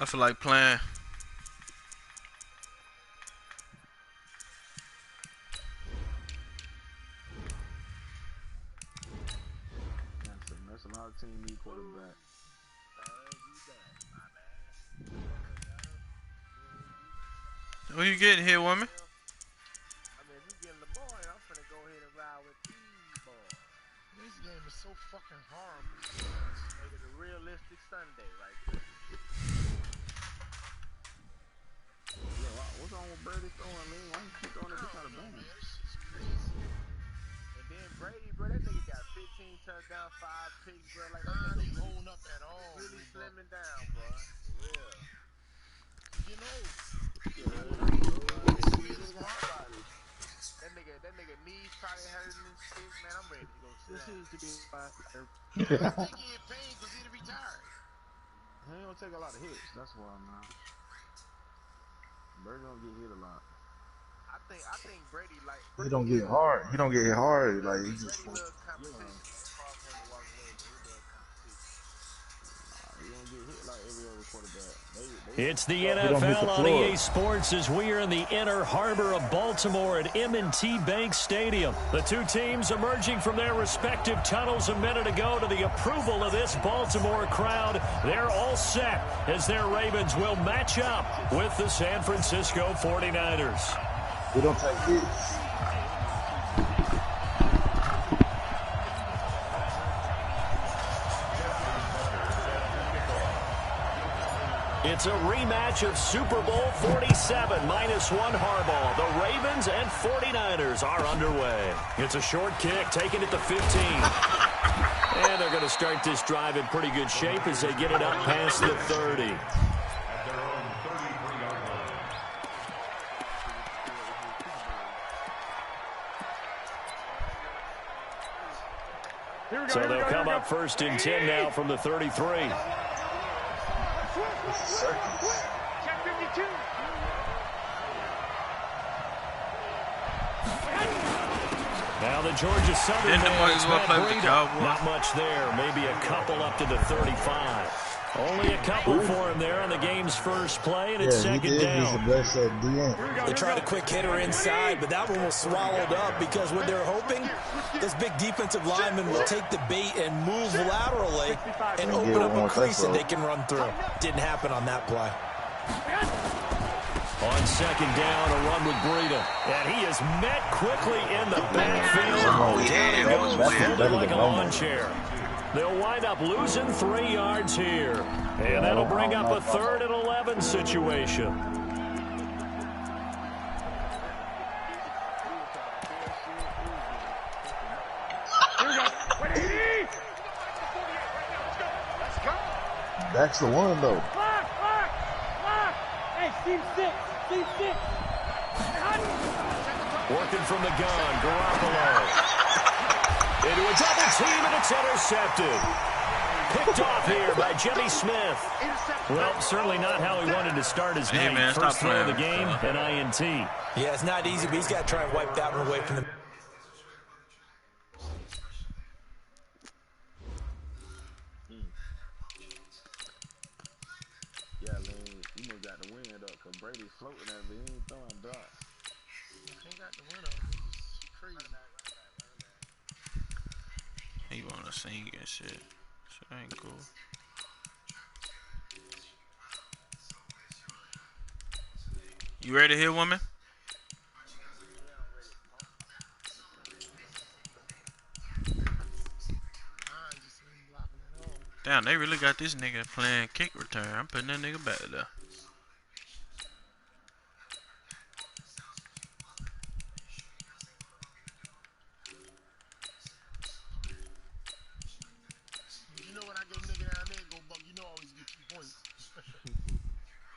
I feel like playing. That's a lot of team need quarterback. Who you getting here, woman? I mean, if you get Lamar, I'm finna go ahead and ride with T-Ball. This game is so fucking horrible. Make it a realistic Sunday right there. Yo, what's wrong with Brady throwing, man? Why you keep throwing this kind of bang? And then Brady, bro, that nigga got 15 touchdowns, 5 picks, bro. Like, that Not nigga even holding up at all. really bro. slimming down, bro. For real. You know. That nigga knees probably hurting and shit, man. I'm ready to go sit This down. needs to be I think he in pain because he retired. He don't take a lot of hits. That's why, man. Brady don't get hit a lot. I think Brady like. He don't get hard. He don't get hit hard. Like he just. Brady loves competition. It's hard for him to walk away, but he loves competition. He don't get hit like every other quarterback. It's the don't hit the NFL on floor. EA Sports as we are in the inner harbor of Baltimore at M&T Bank Stadium. The two teams emerging from their respective tunnels a minute ago to the approval of this Baltimore crowd. They're all set as their Ravens will match up with the San Francisco 49ers. We don't take hits. It's a rematch of Super Bowl 47 -1 Harbaugh. The Ravens and 49ers are underway. It's a short kick taken at the 15. And they're going to start this drive in pretty good shape as they get it up past the 30. So they'll come up first and 10 now from the 33. Now the Georgia Southern Then might as well play with the Cowboys. Not much there. Maybe a couple up to the 35. Only a couple for him there on the game's first play, and it's second down. They tried a quick hitter inside, but that one was swallowed up because what they're hoping, this big defensive lineman will take the bait and move laterally and open up a crease that they can run through. Didn't happen on that play. On second down, a run with Breida. And he is met quickly in the backfield. Down he goes, folded like a lawn chair. They'll wind up losing 3 yards here. And that'll bring up a 3rd and 11 situation. That's the one, though. Hey, team 6. Team 6. Working from the gun, Garoppolo. Into a double team, and it's intercepted. Picked off here by Jimmy Smith. Well, certainly not how he wanted to start his night. Man, first throw of the game, an INT. Yeah, it's not easy, but he's got to try and wipe that one away from the... Yeah, man, you must got the wind up, because Brady's floating at me. He ain't throwing darts. He got the win up. It's crazy. He wanna sing and shit. Shit ain't cool. You ready here, woman? Damn, they really got this nigga playing kick return. I'm putting that nigga back there. You know when I get a nigga down there, go buck, you know I always get 2 points.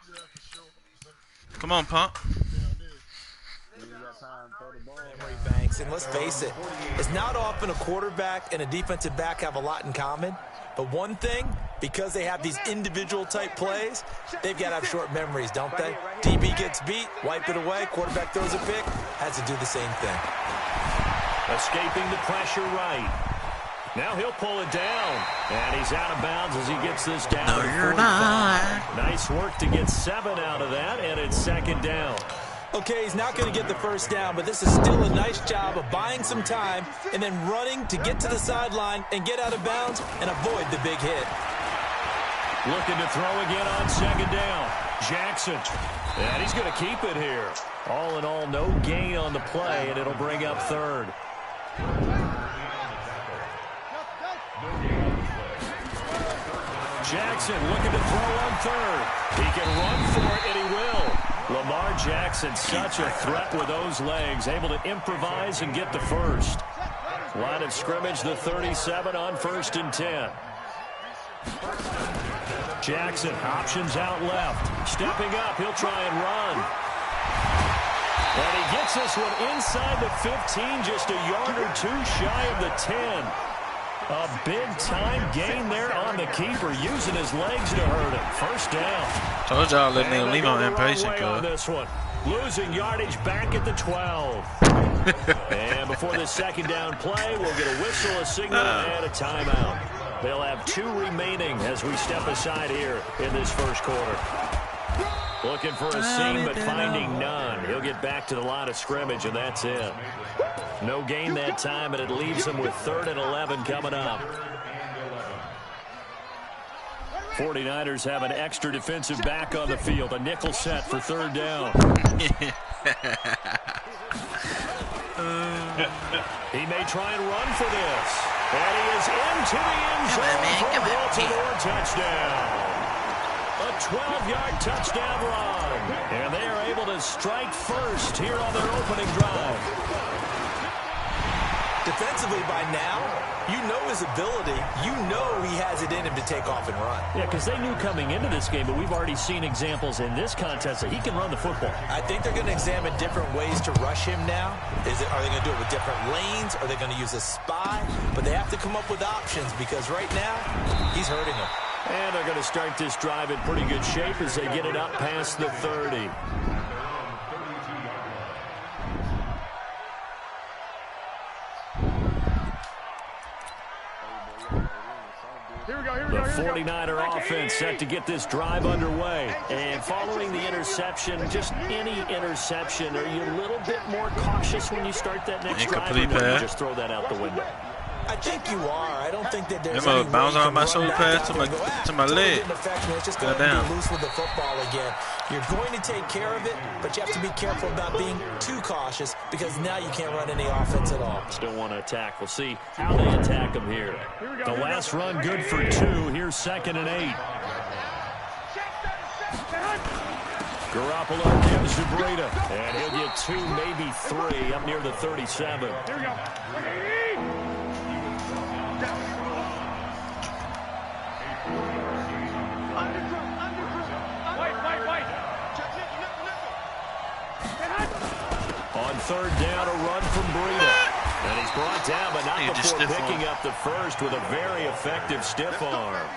Yeah, for sure. Come on, punk. Banks, and let's face it, it's not often a quarterback and a defensive back have a lot in common, but one thing, because they have these individual type plays, they've got to have short memories, don't they? DB gets beat, wipe it away, quarterback throws a pick, has to do the same thing. Escaping the pressure right. Now he'll pull it down, and he's out of bounds as he gets this down. No, you're not. Nice work to get 7 out of that, and it's second down. Okay, he's not going to get the first down, but this is still a nice job of buying some time and then running to get to the sideline and get out of bounds and avoid the big hit. Looking to throw again on second down. Jackson, and he's going to keep it here. All in all, no gain on the play, and it'll bring up 3rd. Jackson looking to throw on 3rd. He can run for it, and he will. Lamar Jackson, such a threat with those legs, able to improvise and get the first. Line of scrimmage, the 37 on 1st and 10. Jackson, options out left. Stepping up, he'll try and run. And he gets this one inside the 15, just a yard or 2 shy of the 10. A big-time gain there on the keeper, using his legs to hurt him. First down. Told y'all let nigga leave on impatient, on this one. Losing yardage back at the 12. And before the second down play, we'll get a whistle, a signal, and a timeout. They'll have 2 remaining as we step aside here in this first quarter. Looking for a seam, but finding none. He'll get back to the line of scrimmage, and that's it. No gain that time, and it leaves him with 3rd and 11 coming up. 49ers have an extra defensive back on the field. A nickel set for 3rd down. He may try and run for this. And he is into the end zone for a Baltimore touchdown. A 12-yard touchdown run. And they are able to strike first here on their opening drive. Defensively by now, you know his ability. You know he has it in him to take off and run. Yeah, because they knew coming into this game, but we've already seen examples in this contest that he can run the football. I think they're going to examine different ways to rush him now. Are they going to do it with different lanes? Are they going to use a spy? But they have to come up with options because right now, he's hurting them. And they're going to start this drive in pretty good shape as they get it up past the 30. 49er offense set to get this drive underway. And following the interception, just any interception, are you a little bit more cautious when you start that next drive? Or do you just throw that out the window? I think you are. I don't think that there's any bounce on my shoulder pass to my leg. It's just going to be loose with the football again. You're going to take care of it, but you have to be careful about being too cautious because now you can't run any offense at all. Still want to attack. We'll see how they attack them here. The last run good for 2. Here's 2nd and 8. Garoppolo gives to Breida, and he'll get 2, maybe 3, up near the 37. Here we go. On 3rd down, a run from Breida. And he's brought down, but not before picking up the first with a very effective stiff arm.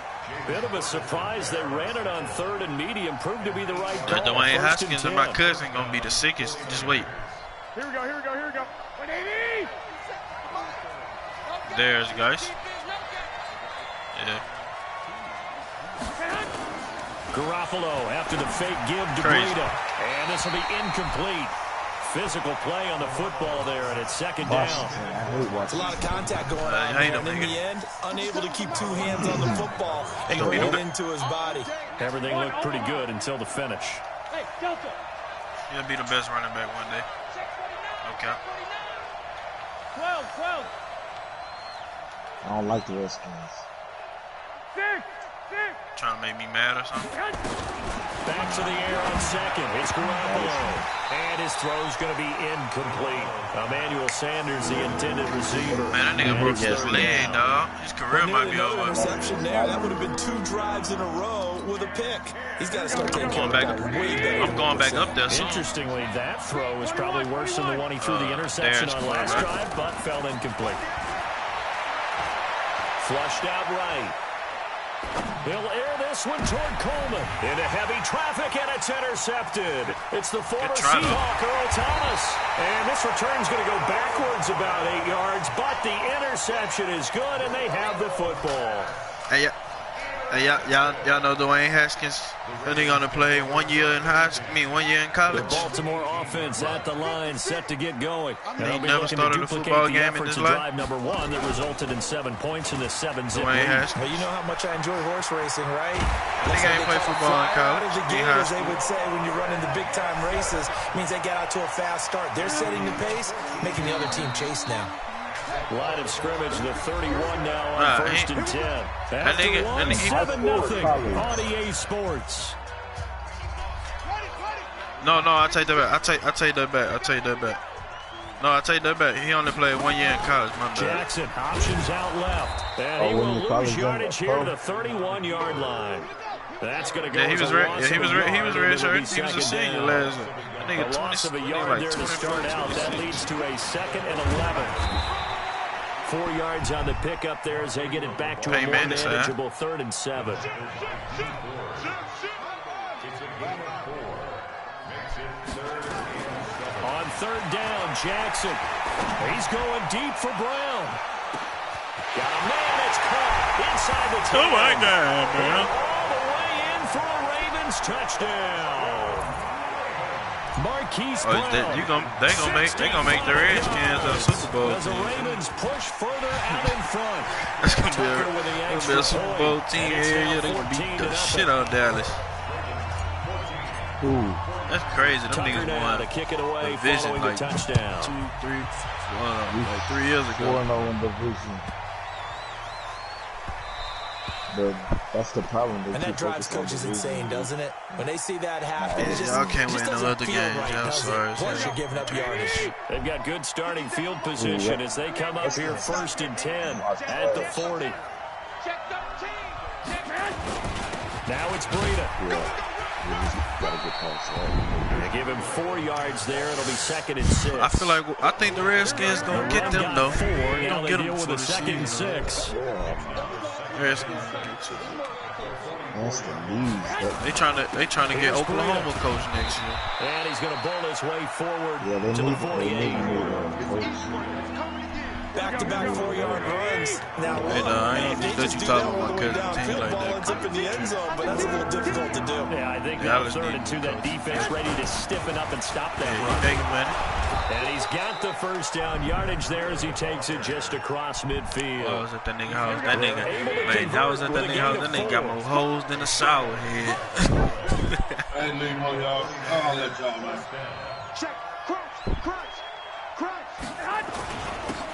Bit of a surprise. They ran it on 3rd and medium. Proved to be the right call. Dwayne Haskins and my cousin going to be the sickest. Just wait. Here we go, here we go, here we go. 180! There's guys. Yeah. Garoppolo after the fake give to Breida. And this will be incomplete. Physical play on the football there, and it's 2nd down. It's a lot of contact going on, and in the end, unable to keep 2 hands on the football and throw it into his body. Everything looked pretty good until the finish. Hey, Delta. He'll be the best running back one day. Okay. 12. I don't like the Redskins. 6. Trying to make me mad or something. Back to the air on 2nd. It's Garoppolo. And his throw's going to be incomplete. Emmanuel Sanders, the intended receiver. Man, that nigga broke his leg, dog. His career might be over. Interception there. That would have been 2 drives in a row with a pick. He's got to start taking care of that way better. I'm going back up there soon. Interestingly, that throw is probably worse than the one he threw the interception on last drive, but fell incomplete. Flushed out right. He'll air this one toward Coleman. Into heavy traffic, and it's intercepted. It's the former Seahawk, Earl Thomas. And this return's going to go backwards about 8 yards, but the interception is good, and they have the football. Hey, y'all know Dwayne Haskins. They're going to play 1 year in college. The Baltimore offense at the line, set to get going. He never started a football game in his life. Drive number 1 that resulted in 7 points in the 7-zip lead. Well, you know how much I enjoy horse racing, right? They ain't play football in college. The game, as they would say, when you're running the big-time races, means they get out to a fast start. They're setting the pace, making the other team chase now. Line of scrimmage, the 31 now on 1st and 10. After 7-0 on EA Sports. No, I take that back. I take that back. No, I take that back. He only played 1 year in college. My bad. Jackson options out left. And he will lose yardage here to the 31-yard line. That's going to go. Yeah, he was redshirt. He was a senior last year. I think a loss of a yard there to start out. That leads to a 2nd and 11. 4 yards on the pickup there as they get it back to a more manageable 3rd and 7. On 3rd down, Jackson. He's going deep for Brown. Got a man, it's caught inside the 10. Oh my God, man. All the way in for a Ravens touchdown. Marquise Brown. They gonna make the Redskins a Super Bowl team. As the Ravens push further out in front. That's gonna be a Super Bowl team here. They're gonna beat the shit out of Dallas. Ooh. That's crazy. Them niggas won to kick it away division like touchdown. 3 years ago. 4-0 in division. That's the problem. And that drives coaches insane, doesn't it? When they see that happen, it just, y'all can't win no other games. Right, I'm sorry. Plus, you're giving up yardage. They've got good starting field position as they come up here 1st and 10 at the 40. Now it's Breida. They give him 4 yards there. It'll be 2nd and 6. I think the Redskins gonna get them though. They gonna get them with a 2nd and 6. Redskins. They trying to get Oklahoma coach next year. And he's going to bowl his way forward to the 48. back-to-back 4-yard runs. Now, Hey, I ain't they let just you do talk that about all the way cousin team downfield, like ball that. ends up in the end zone, but that's a little difficult to do. Yeah, I think now 3rd and 2, that defense ready to stiffen up and stop that run. And he's got the first down yardage there as he takes it just across midfield. I was at that nigga house. That nigga, man, I was at that nigga house. That nigga got more holes than a shower head. Hey, leave on y'all. I'll let y'all, man. Check, crunch.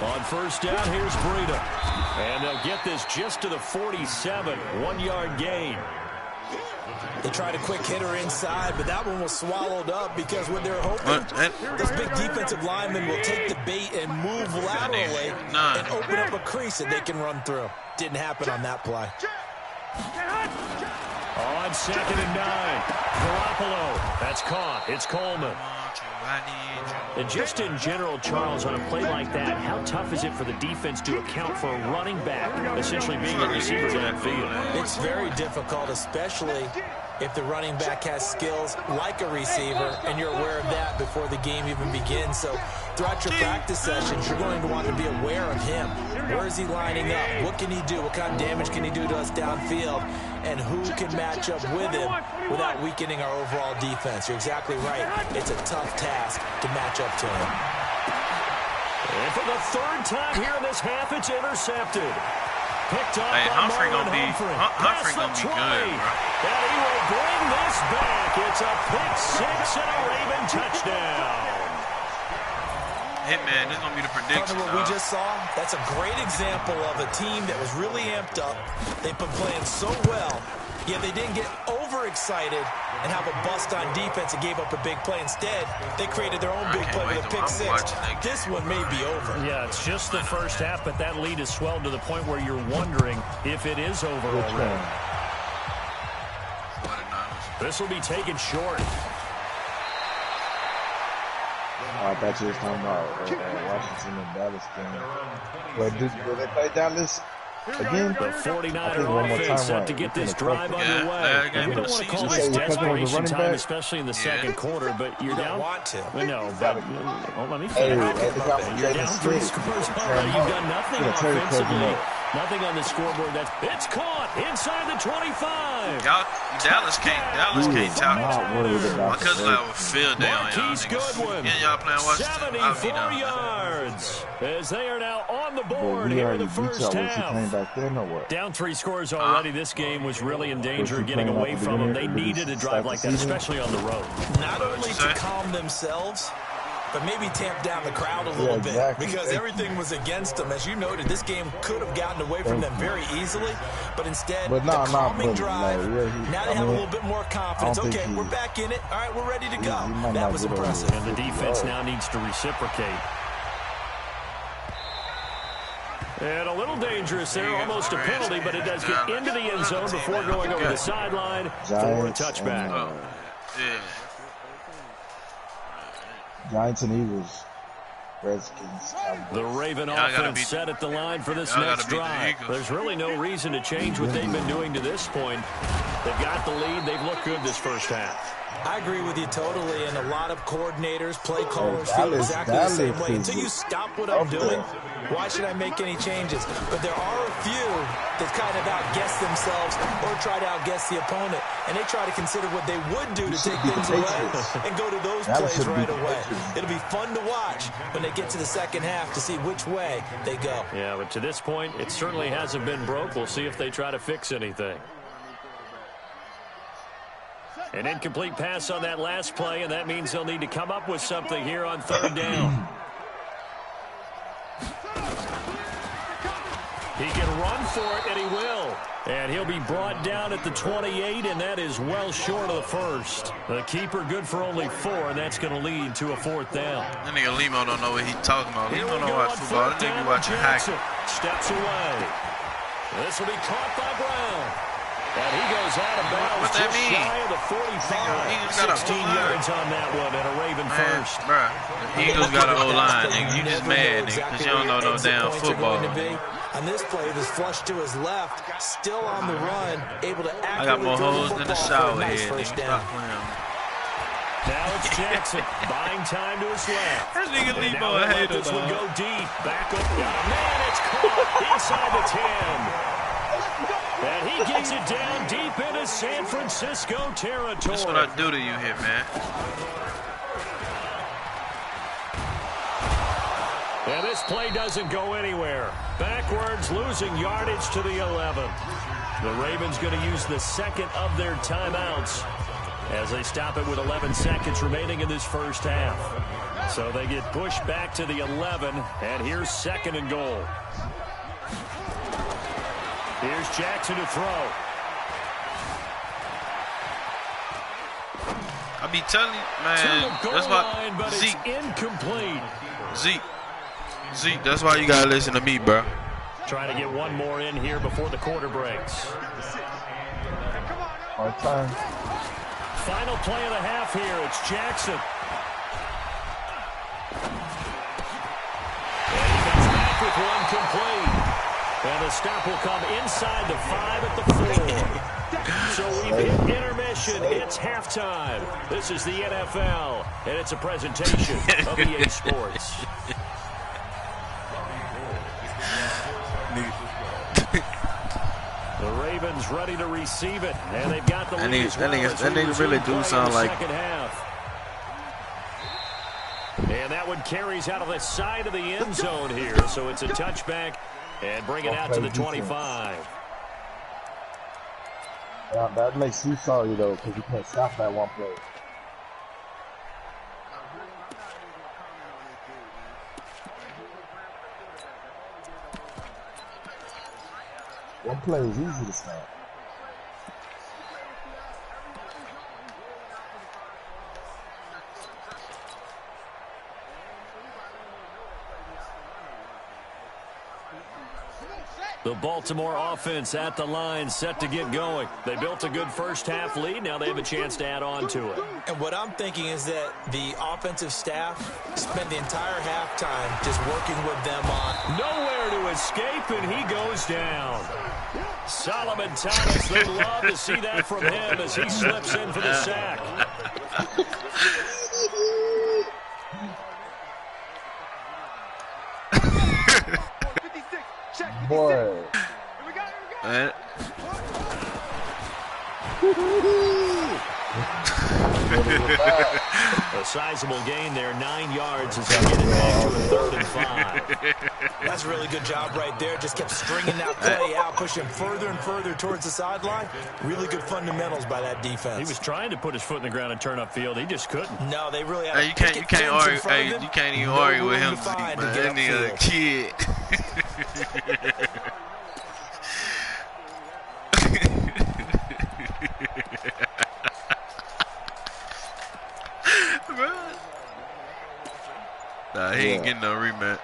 On first down, here's Breida. And they'll get this just to the 47, 1-yard gain. They tried a quick hitter inside, but that one was swallowed up because what they're hoping, this big defensive lineman will take the bait and move laterally and open up a crease that they can run through. Didn't happen on that play. On 2nd and 9, Garoppolo. That's caught. It's Coleman. And just in general, Charles, on a play like that, how tough is it for the defense to account for a running back essentially being a receiver downfield? It's very difficult, especially if the running back has skills like a receiver, and you're aware of that before the game even begins. So throughout your practice sessions, you're going to want to be aware of him. Where is he lining up? What can he do? What kind of damage can he do to us downfield? And who can match up with him without weakening our overall defense? You're exactly right. It's a tough task to match up to him. And for the 3rd time here in this half, it's intercepted. Picked up hey, by Humphrey Marlon gonna be good, bro. And he will bring this back. It's a pick 6 and a Raven touchdown. Hey, man, this is going to be the prediction. What we just saw, that's a great example of a team that was really amped up. They've been playing so well, yet they didn't get overexcited and have a bust on defense and gave up a big play. Instead, they created their own big play with a pick 6. This one may be over. Yeah, it's just the first half, but that lead has swelled to the point where you're wondering if it is over already. This will be taken short. I thought you was talking about Washington and Dallas game. But did they play Dallas again? The 49er offense set to get this drive underway. We don't want to call this desperation time, especially in the second quarter, but you're down. Want to. No, but let me finish. You're down 3 scores already. You've done nothing offensively. Nothing on the scoreboard. It's caught inside the 25. Dallas can't talk. My cousin I would field day on y'all niggas. Yeah, y'all playing Washington. 74 yards as they are now on the board here in the first half. Down 3 scores already. This game was really in danger of getting away from them. They needed a drive like that, especially on the road. Not only to calm themselves, but maybe tamp down the crowd a little bit because everything was against them. As you noted, this game could have gotten away from them very easily, but instead, the calming drive, now they have a little bit more confidence. Okay, we're back in it. All right, we're ready to go. That was impressive. And the defense now needs to reciprocate. And a little dangerous there, almost a penalty, but it does get into the end zone before going over the sideline for a touchback. Giants and Eagles. Redskins. The Raven offense set at the line for this next drive. There's really no reason to change what they've been doing to this point. They've got the lead. They've looked good this first half. I agree with you totally, and a lot of coordinators, play callers feel exactly the same way. Until you stop what I'm doing, why should I make any changes? But there are a few that kind of outguess themselves or try to outguess the opponent, and they try to consider what they would do to take things away and go to those plays right away. It'll be fun to watch when they get to the second half to see which way they go. Yeah, but to this point, it certainly hasn't been broke. We'll see if they try to fix anything. An incomplete pass on that last play, and that means they'll need to come up with something here on 3rd down. He can run for it, and he will. And he'll be brought down at the 28, and that is well short of the first. The keeper good for only 4, and that's going to lead to a 4th down. That nigga Limo don't know what he's talking about. He don't know watch football. That nigga watching hockey. Steps away. This will be caught by Brown. And he goes out of bounds just shy of the 45. 16 yards on that one, and a Raven first. Bruh, the Eagles got an O-line, nigga. You just mad, nigga, because you don't know no damn football. On this play, this flush to his left, still on the run, able to accurately I got more throw the holes than the football for a shower nice head, first nigga. down. Stop playing. Now it's Jackson buying time to his left. That nigga And Lebo now a the hater, Leopards would dog. go deep. Back up. Oh, man, it's caught inside the 10. And he gets it down deep into San Francisco territory. That's what I do to you here, man. And this play doesn't go anywhere. Backwards, losing yardage to the 11. The Ravens going to use the second of their timeouts as they stop it with 11 seconds remaining in this first half. So they get pushed back to the 11, and here's 2nd and goal. Here's Jackson to throw. I be telling you, man, that's why line, but Zeke, it's incomplete. Zeke, that's why you gotta listen to me, bro. Trying to get one more in here before the quarter breaks. Hard time. Final play of the half here. It's Jackson. And he comes back with one complete. And the stop will come inside the 5 at the 4. So we've hit intermission. It's halftime. This is the NFL, and it's a presentation of EA Sports. The Ravens ready to receive it, and they've got the lead. That nigga really do sound like. And that one carries out of the side of the end zone here, so it's a touchback and bring it out to the 25. Yeah, that makes you sorry though, because you can't stop that one play. One play is easy to stop. The Baltimore offense at the line, set to get going. They built a good first half lead. Now they have a chance to add on to it. And what I'm thinking is that the offensive staff spent the entire halftime just working with them on. Nowhere to escape, and he goes down. Solomon Thomas, they'd love to see that from him as he slips in for the sack. Boy. A sizable gain there, 9 yards as they get it back to a 3rd and 5. That's a really good job right there. Just kept stringing that play out, pushing further and further towards the sideline. Really good fundamentals by that defense. He was trying to put his foot in the ground and turn upfield. He just couldn't. No, they really had. Hey, you can't argue. Hey, you can't even argue with him, man. That nigga a kid. Nah, he ain't getting no rematch.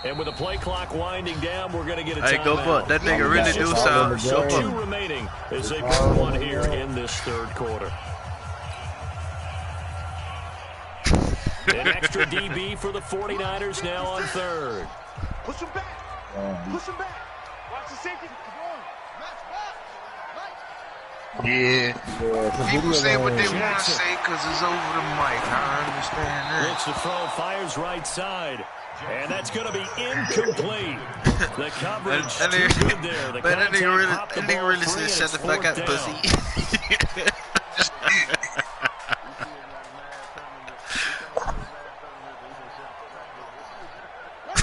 And with the play clock winding down, we're going to get a timeout. Hey, go Buck. That nigga really do sound so Two remaining as they put one here in this 3rd quarter. An extra DB for the 49ers now on 3rd. Push him back. Push him back. Watch the safety. Yeah. People say what they want to say because it's over the mic. I understand that. Looks to throw, fires right side. And that's going to be incomplete. The coverage too good there. The man, that nigga really said, shut the fuck up, pussy.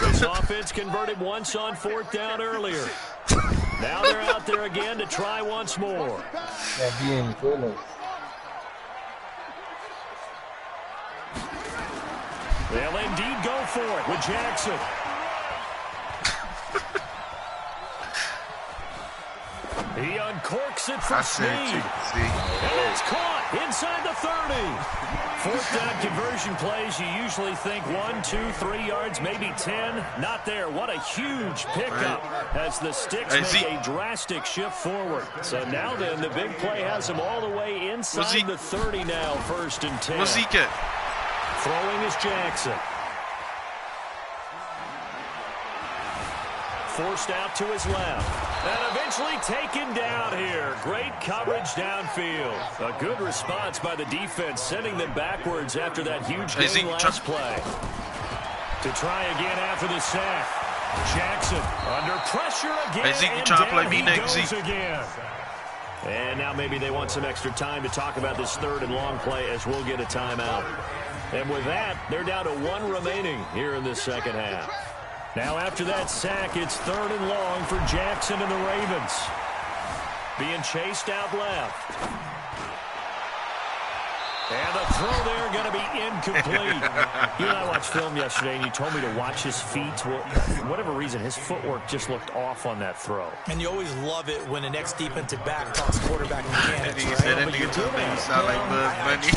This offense converted once on 4th down earlier. Now they're out there again to try once more. They'll indeed go for it with Jackson. He uncorks it for speed. And it's caught inside the 30. 4th down conversion plays, you usually think 1, 2, 3 yards, maybe 10. Not there. What a huge pickup as the Sticks make a drastic shift forward. So now then, the big play has them all the way inside the 30 now, 1st and 10. What's Zeke at? Throwing is Jackson. forced out to his left. And eventually taken down here. Great coverage downfield. A good response by the defense, sending them backwards after that huge gain last play. To try again after the sack. Jackson under pressure again. Hey, Zeke, you trying to play me next, Zeke? Again. And now maybe they want some extra time to talk about this third and long play as we'll get a timeout. And with that, they're down to 1 remaining here in this second half. Now after that sack, it's 3rd and long for Jackson and the Ravens. Being chased out left. And the throw there going to be incomplete. You and I watched film yesterday, and you told me to watch his feet. Well, for whatever reason, his footwork just looked off on that throw. And you always love it when an ex-defensive back talks quarterback mechanics. He said that nigga told me you sound like Buzz Bunny.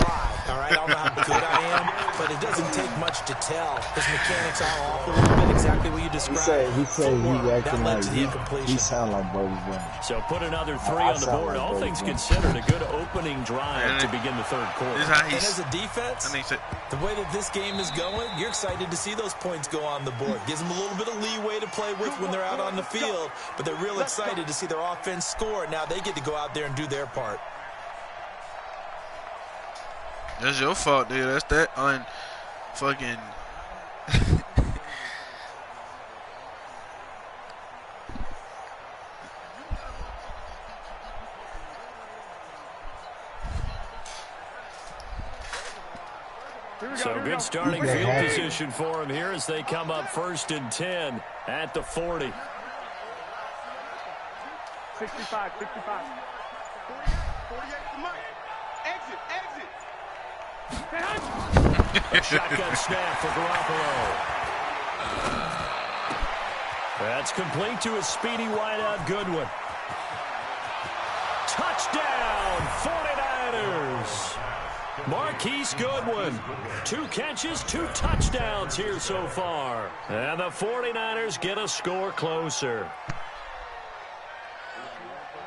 All right, I don't know how good I am, but it doesn't take much to tell. His mechanics are off a little bit, exactly what you described. He said he acting like he sound like Buzz Bunny. So put another 3 on the board. All things considered, a good opening drive to begin the third quarter. And as a defense, the way that this game is going, you're excited to see those points go on the board. Gives them a little bit of leeway to play with when they're out on the field, but they're real excited to see their offense score. Now they get to go out there and do their part. That's your fault, dude. That's that fucking. So good starting field position for him here as they come up 1st and 10 at the 40. 65, 65. 48 to Mike. Exit. A shotgun snap for Garoppolo. That's complete to a speedy wideout Goodwin. Touchdown, 49ers. Marquise Goodwin, 2 catches, 2 touchdowns here so far. And the 49ers get a score closer.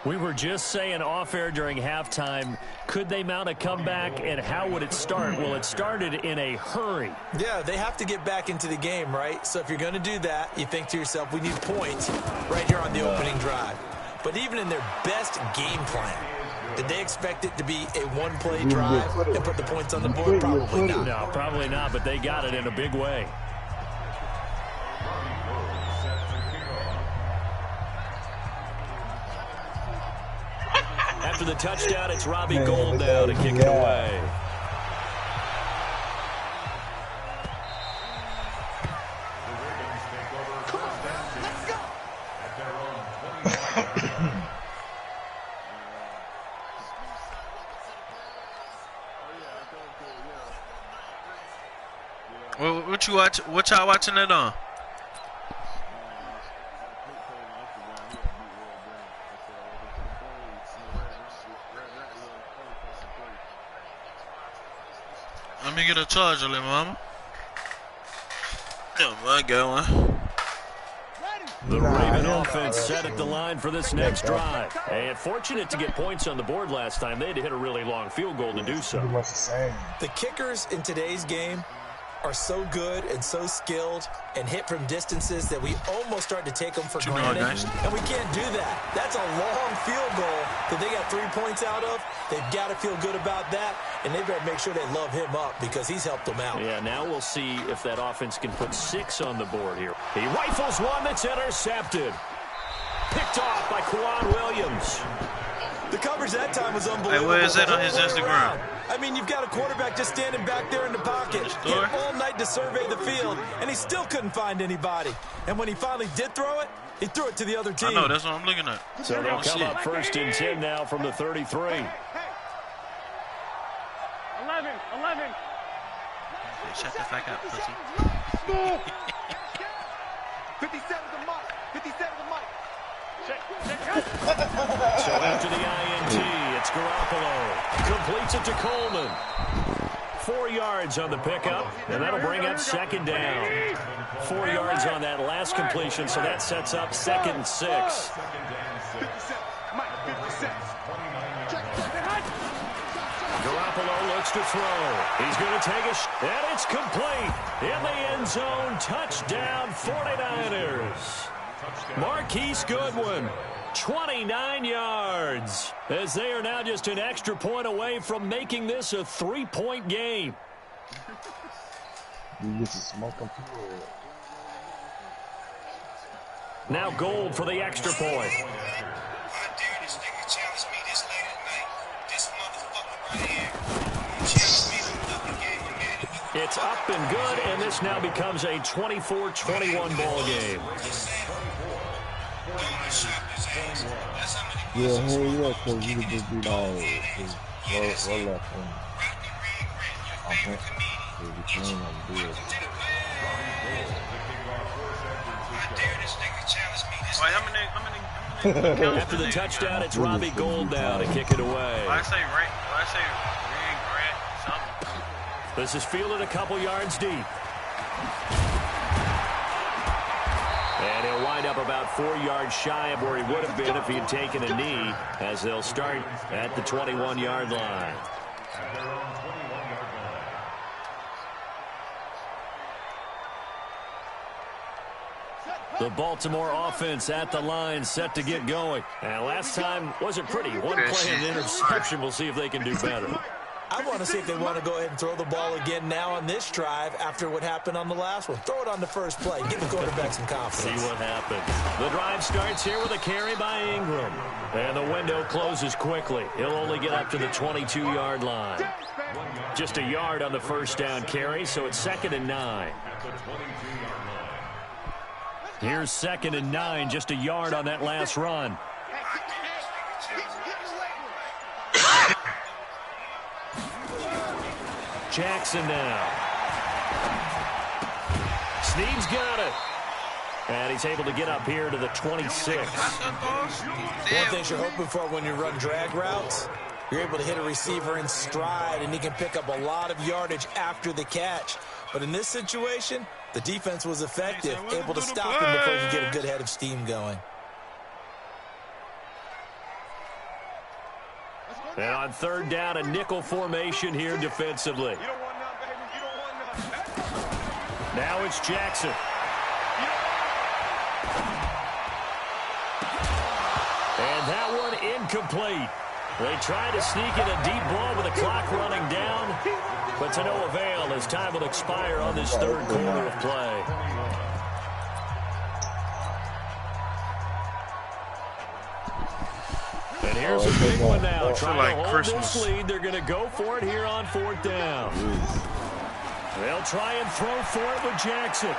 We were just saying off-air during halftime, could they mount a comeback, and how would it start? Well, it started in a hurry. Yeah, they have to get back into the game, right? So if you're going to do that, you think to yourself, we need points right here on the opening drive. But even in their best game plan, did they expect it to be a one-play drive and put the points on the board? Probably not. No, probably not, but they got it in a big way. After the touchdown, it's Robbie Gould now to kick it away. What y'all watching it on? Let me get a charger, little mama. Oh, I got one. The Raven offense set at the line for this next drive. And fortunate to get points on the board last time. They had to hit a really long field goal to do so. The kickers in today's game are so good and so skilled and hit from distances that we almost start to take them for granted. And we can't do that. That's a long field goal that they got 3 points out of. They've got to feel good about that, and they better make sure they love him up because he's helped them out. Yeah, now we'll see if that offense can put 6 on the board here. He rifles one that's intercepted. Picked off by Quan Williams. The coverage that time was unbelievable. Hey, where is it on his Instagram? I mean, you've got a quarterback just standing back there in the pocket. He had all night to survey the field, and he still couldn't find anybody. And when he finally did throw it, he threw it to the other team. I know, that's what I'm looking at. So they'll come up 1st and 10 now from the 33. 11. Hey, shut the fuck up, pussy. 57's a mark. 57's a mark. So after the INT, it's Garoppolo. Completes it to Coleman. 4 yards on the pickup, and that'll bring up 2nd down. 4 yards on that last completion, so that sets up 2nd and 6. Garoppolo looks to throw. He's going to take a shot, and it's complete. In the end zone, touchdown 49ers. Marquise Goodwin, 29 yards, as they are now just an extra point away from making this a 3-point game. You get to smoke them too. Now Gold for the extra point. It's up and good, and this now becomes a 24-21 ball game. Yeah, hell yeah, because you could just be like, roll left and After the touchdown, it's Robbie Gould now to kick it away. This is fielded a couple yards deep. And he'll wind up about 4 yards shy of where he would have been if he had taken a knee, as they'll start at the 21-yard line. The Baltimore offense at the line, set to get going. And last time wasn't pretty. One play and interception. We'll see if they can do better. I want to see if they want to go ahead and throw the ball again now on this drive after what happened on the last one. Throw it on the first play. Give the quarterback some confidence. See what happens. The drive starts here with a carry by Ingram. And the window closes quickly. He'll only get up to the 22-yard line. Just a yard on the first down carry, so it's 2nd and 9. Here's 2nd and 9, just a yard on that last run. Jackson now. Snead's got it. And he's able to get up here to the 26. One thing you're hoping for when you run drag routes, you're able to hit a receiver in stride, and he can pick up a lot of yardage after the catch. But in this situation, the defense was effective, able to stop him before he could get a good head of steam going. And on 3rd down, a nickel formation here defensively. Now it's Jackson. And that one incomplete. They try to sneak in a deep ball with the clock running down, but to no avail as time will expire on this 3rd quarter of play. And here's a big one now. Trying to hold this lead. They're going to go for it here on 4th down. They'll try and throw for it with Jackson.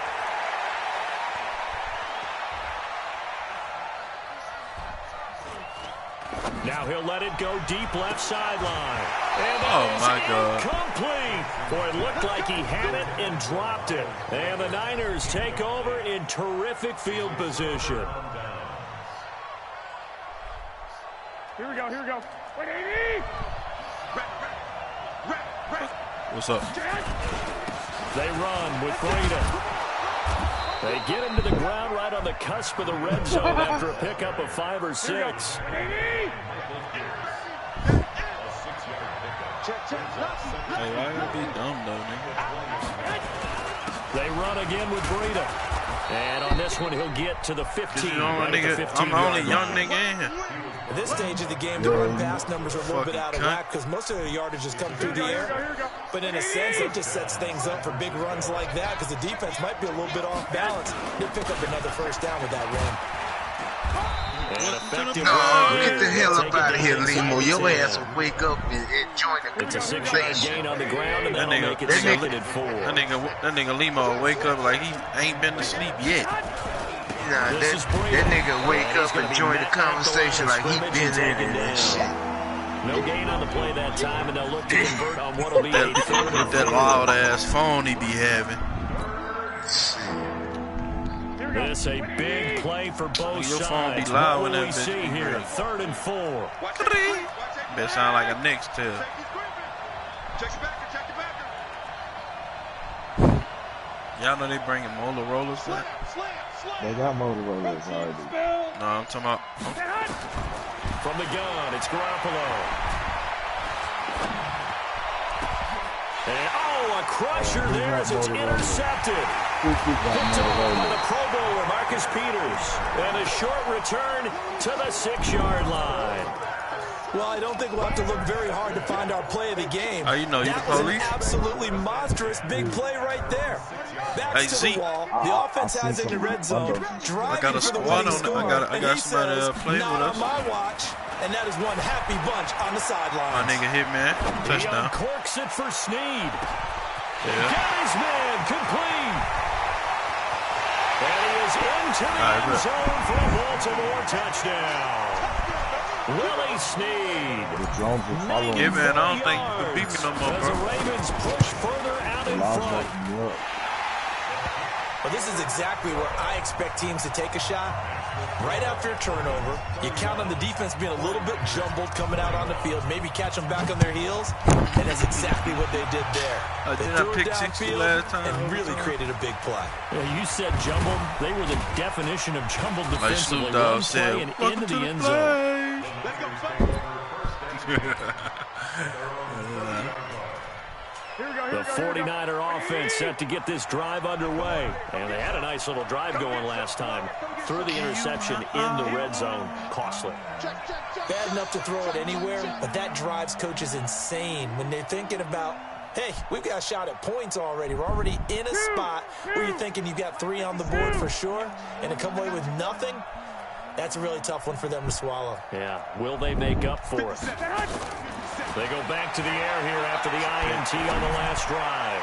Now he'll let it go deep left sideline. And that is incomplete. Boy, it looked like he had it and dropped it. And the Niners take over in terrific field position. Here we go. Wait, what's up? They run with Breida. They get him to the ground right on the cusp of the red zone after a pickup of 5 or 6. Hey, why gotta be dumb though, nigga? They run again with Breida. And on this one, he'll get to the 15. I'm the only young nigga in here. At this stage of the game, the run pass numbers are a little bit out of whack because most of their yardage has come through the air. But in a sense, it just sets things up for big runs like that because the defense might be a little bit off balance. He'll pick up another first down with that run. Get the hell up out of here, Limo. Your ass will wake up and join the It's a 6-yard gain on the ground, and that'll make it 2nd and 4. That nigga Limo will wake up like he ain't been to sleep yet. Nah, that nigga wake up and join the conversation like he been in it and shit. No gain on the play that time, and they'll look to convert on what will be a 3rd and 4. That loud ass phone he be having. This a big play for both your sides. phone be loud What when do we see here? 3rd and 4. Better sound like a Knicks tail. Y'all know they bringing Motorola's back? They got Motorola's already. No, I'm talking about. From the gun, it's Garoppolo. And, A crusher there as it's intercepted. Picked off by the Pro Bowler, Marcus Peters. And a short return to the 6-yard line. Well, I don't think we'll have to look very hard to find our play of the game. Oh, you know, you the police? An absolutely monstrous big play right there. Back to the wall. The offense has in the red zone. I got a squad on it. I got somebody play with us. Not on my watch. And that is one happy bunch on the sideline. My nigga hit, man. Touchdown. He uncorks it for Snead. Got his man complete. And he is into the end zone for a Baltimore touchdown. Willie Snead. Yeah, man, I don't think you can beat me no more, bro. As the Ravens push further out in front. Well, this is exactly where I expect teams to take a shot. Right after a turnover, you count on the defense being a little bit jumbled coming out on the field, maybe catch them back on their heels, and that's exactly what they did there. They threw it downfield and really created a big play. Yeah, you said jumbled. They were the definition of jumbled defensively. One play and into the end zone. The 49er offense set to get this drive underway. And they had a nice little drive going last time. Threw the interception in the red zone. Costly. Bad enough to throw it anywhere, but that drives coaches insane when they're thinking about, hey, we've got a shot at points already. We're already in a spot where you're thinking you've got 3 on the board for sure, and to come away with nothing, that's a really tough one for them to swallow. Yeah, will they make up for it? They go back to the air here after the INT on the last drive.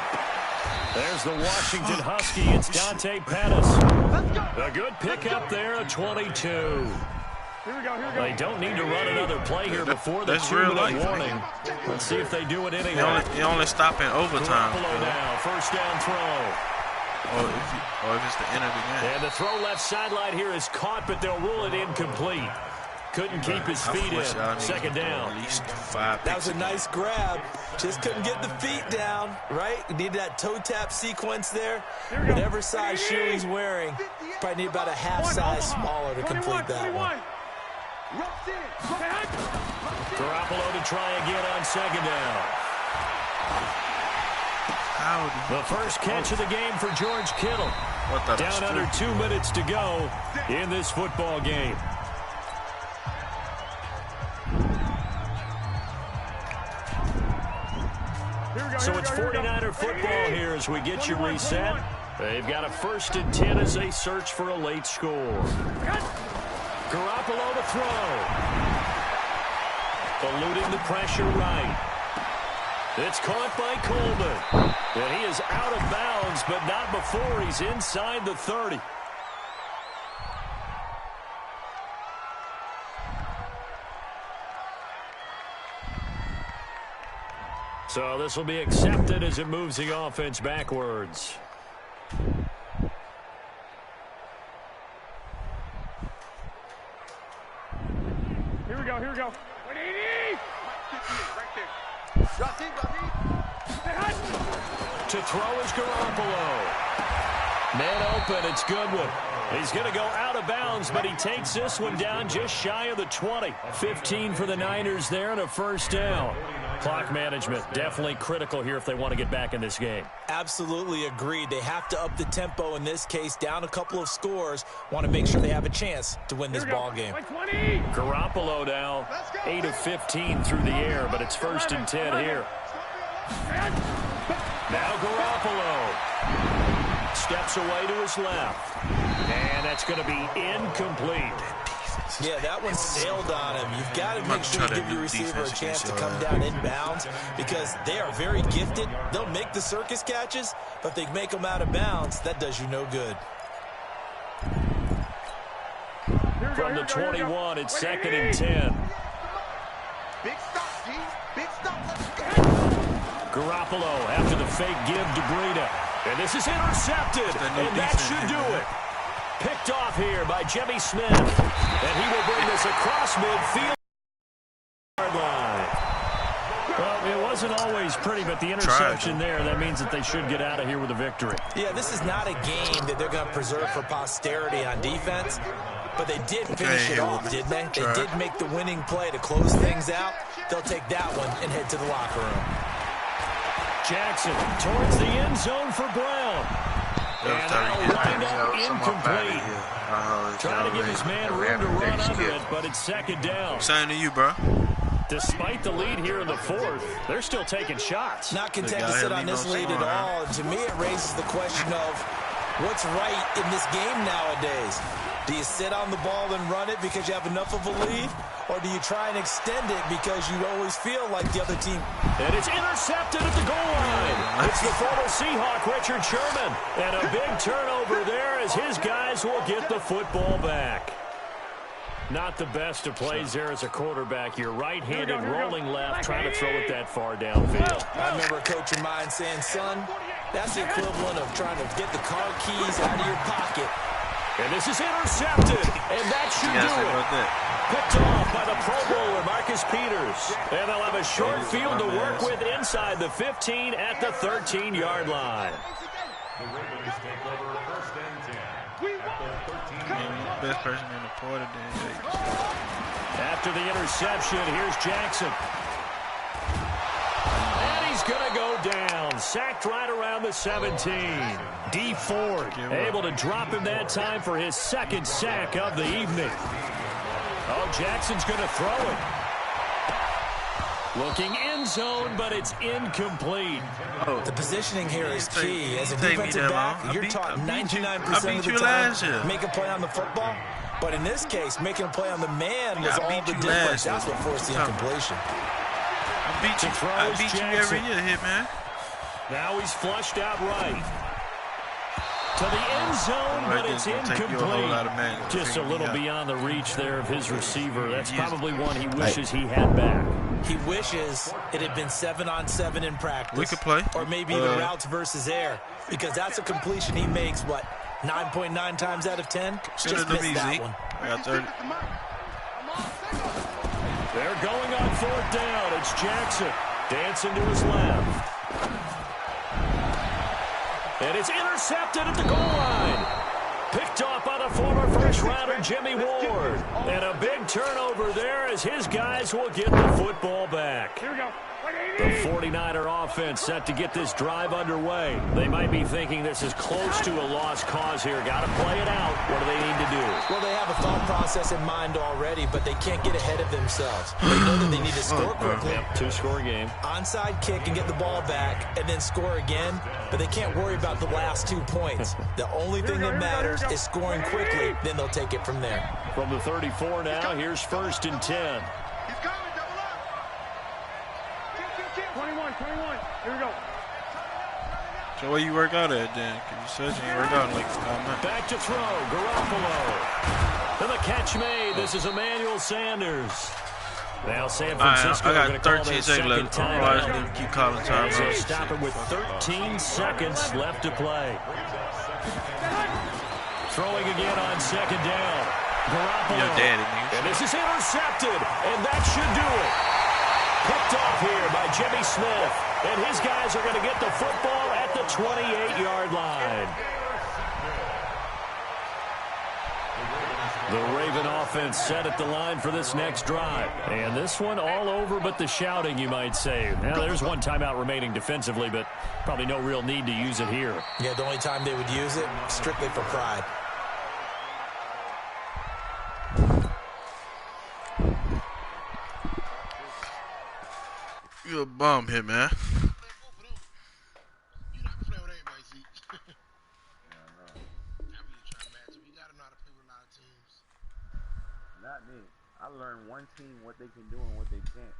There's the Washington Husky. It's Dante Pettis. A good pickup there, a 22. They don't need to run another play here before the 2-minute warning. Let's see if they do it anyway. You only stop in overtime. Now, first down throw. Or if it's the end of the game. And the throw left sideline here is caught, but they'll rule it incomplete. Couldn't keep his feet in. Second down. At least 5 that was a nice grab. Just couldn't get the feet down, right? Needed that toe tap sequence there. Whatever size shoe he's wearing, probably need about a half size smaller to complete that one. Garoppolo to try again on second down. The first catch of the game for George Kittle. Down under 2 minutes to go in this football game. So it's 49er football here as we get you reset. They've got a 1st and 10 as they search for a late score. Garoppolo to throw. Eluding the pressure right. It's caught by Coleman. And he is out of bounds, but not before he's inside the 30. So this will be accepted as it moves the offense backwards. Here we go. To throw is Garoppolo. Man open, it's Goodwin. He's going to go out of bounds, but he takes this one down just shy of the 20. 15 for the Niners there and a first down. Clock management definitely critical here if they want to get back in this game. Absolutely agreed. They have to up the tempo in this case, down a couple of scores. Want to make sure they have a chance to win this ball game. Garoppolo now 8 of 15 through the air, but it's 1st and 10 here. Now Garoppolo steps away to his left, and that's going to be incomplete. Yeah, that one sailed on him. You've got to make sure you give your receiver a chance to come down inbounds because they are very gifted. They'll make the circus catches, but if they make them out of bounds, that does you no good. From the 21, it's 2nd and 10. Big stop, G. Big stop. Garoppolo after the fake give to Breida. And this is intercepted, and that should do it. Picked off here by Jimmy Smith. And he will bring this across midfield line. Well, it wasn't always pretty, but the interception there, that means that they should get out of here with a victory. Yeah, this is not a game that they're going to preserve for posterity on defense, but they did finish it off, didn't they? They did make the winning play to close things out. They'll take that one and head to the locker room. Jackson towards the end zone for Brown. And that'll wind up incomplete. Trying to give his man room to run under it, but it's second down. Sign to you, bro. Despite the lead here in the fourth, they're still taking shots. Not content to sit on this lead at all. To me, it raises the question of what's right in this game nowadays. Do you sit on the ball and run it because you have enough of a lead? Or do you try and extend it because you always feel like the other team? And it's intercepted at the goal line. It's the former Seahawk, Richard Sherman. And a big turnover there as his guys will get the football back. Not the best of plays there as a quarterback. You're right-handed, rolling left, trying to throw it that far downfield. I remember a coach of mine saying, son, that's the equivalent of trying to get the car keys out of your pocket. And this is intercepted, and that should do it. Picked off by the Pro Bowler, Marcus Peters. And they'll have a short field to work with inside the 15 at the 13-yard line. Best person in the quarter, After the interception, here's Jackson. And he's going to go down. Sacked right around the 17. D Ford able to drop him that time for his second sack of the evening. Oh, Jackson's going to throw it. Looking end zone, but it's incomplete. The positioning here is key. As a defensive back, you're taught 99% of the time make a play on the football. But in this case, making a play on the man was all the difference. That's what forced the incompletion. I beat you every year here, man. Now he's flushed out right. To the end zone, but it's incomplete. Just a little beyond the reach there of his receiver. That's probably one he wishes he had back. He wishes it had been 7-on-7 in practice. We could play. Or maybe the routes versus air. Because that's a completion he makes, 9.9 times out of 10? Just missed that one. I got 30. They're going on fourth down. It's Jackson. Dancing to his left. And it's intercepted at the goal line. Picked off by the former first-rounder Jimmy Ward. And a big turnover there as his guys will get the football back. Here we go. The 49er offense set to get this drive underway. They might be thinking this is close to a lost cause here. Got to play it out. What do they need to do? Well, they have a thought process in mind already, but they can't get ahead of themselves. They know that they need to score quickly. Yep, two-score game. Onside kick and get the ball back and then score again, but they can't worry about the last 2 points. The only thing that matters is scoring quickly, then they'll take it from there. From the 34 now, here's 1st and 10. 21, here we go. So where you work out at then? Because you said you work out in like 5 minutes. Back to throw, Garoppolo. And the catch made. This is Emmanuel Sanders. Now San Francisco I got 13 seconds left. Otherwise, I'm going to keep calling time. They'll stop it with 13 seconds left to play. Throwing again on 2nd down. Garoppolo. Your daddy, and this is intercepted, and that should do it. Picked off here by Jimmy Smith. And his guys are going to get the football at the 28-yard line. The Raven offense set at the line for this next drive. And this one all over but the shouting, you might say. Now, there's one timeout remaining defensively, but probably no real need to use it here. Yeah, the only time they would use it, strictly for pride. You a bum here, man. Not me. I learned one team what they can do and what they can't.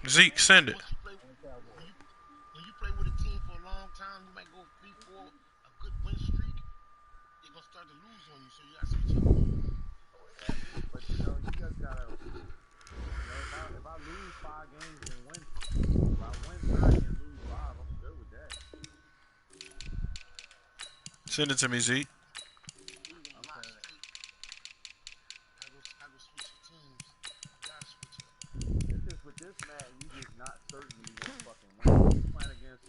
Zeke, send it. When you play with a team for a long time, you might go 3-4, a good win streak. They're gonna start to lose on you, so you gotta switch up. But you just gotta. If I lose 5 games and win, if I win 30 and lose 5, I'm good with that. Send it to me, Zeke. With this man, you just not certain you're gonna fucking win. You're playing against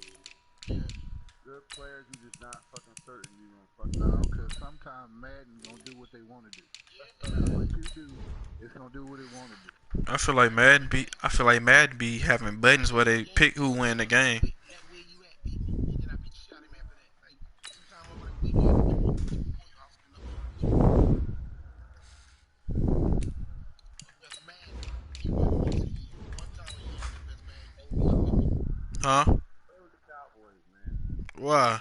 good players, you just not fucking certain you're gonna fucking win. No, because sometimes Madden gonna do what they want to do. What you do, it's gonna do what it want to do. I feel like Madden be having buttons where they pick who win the game. Huh? Why?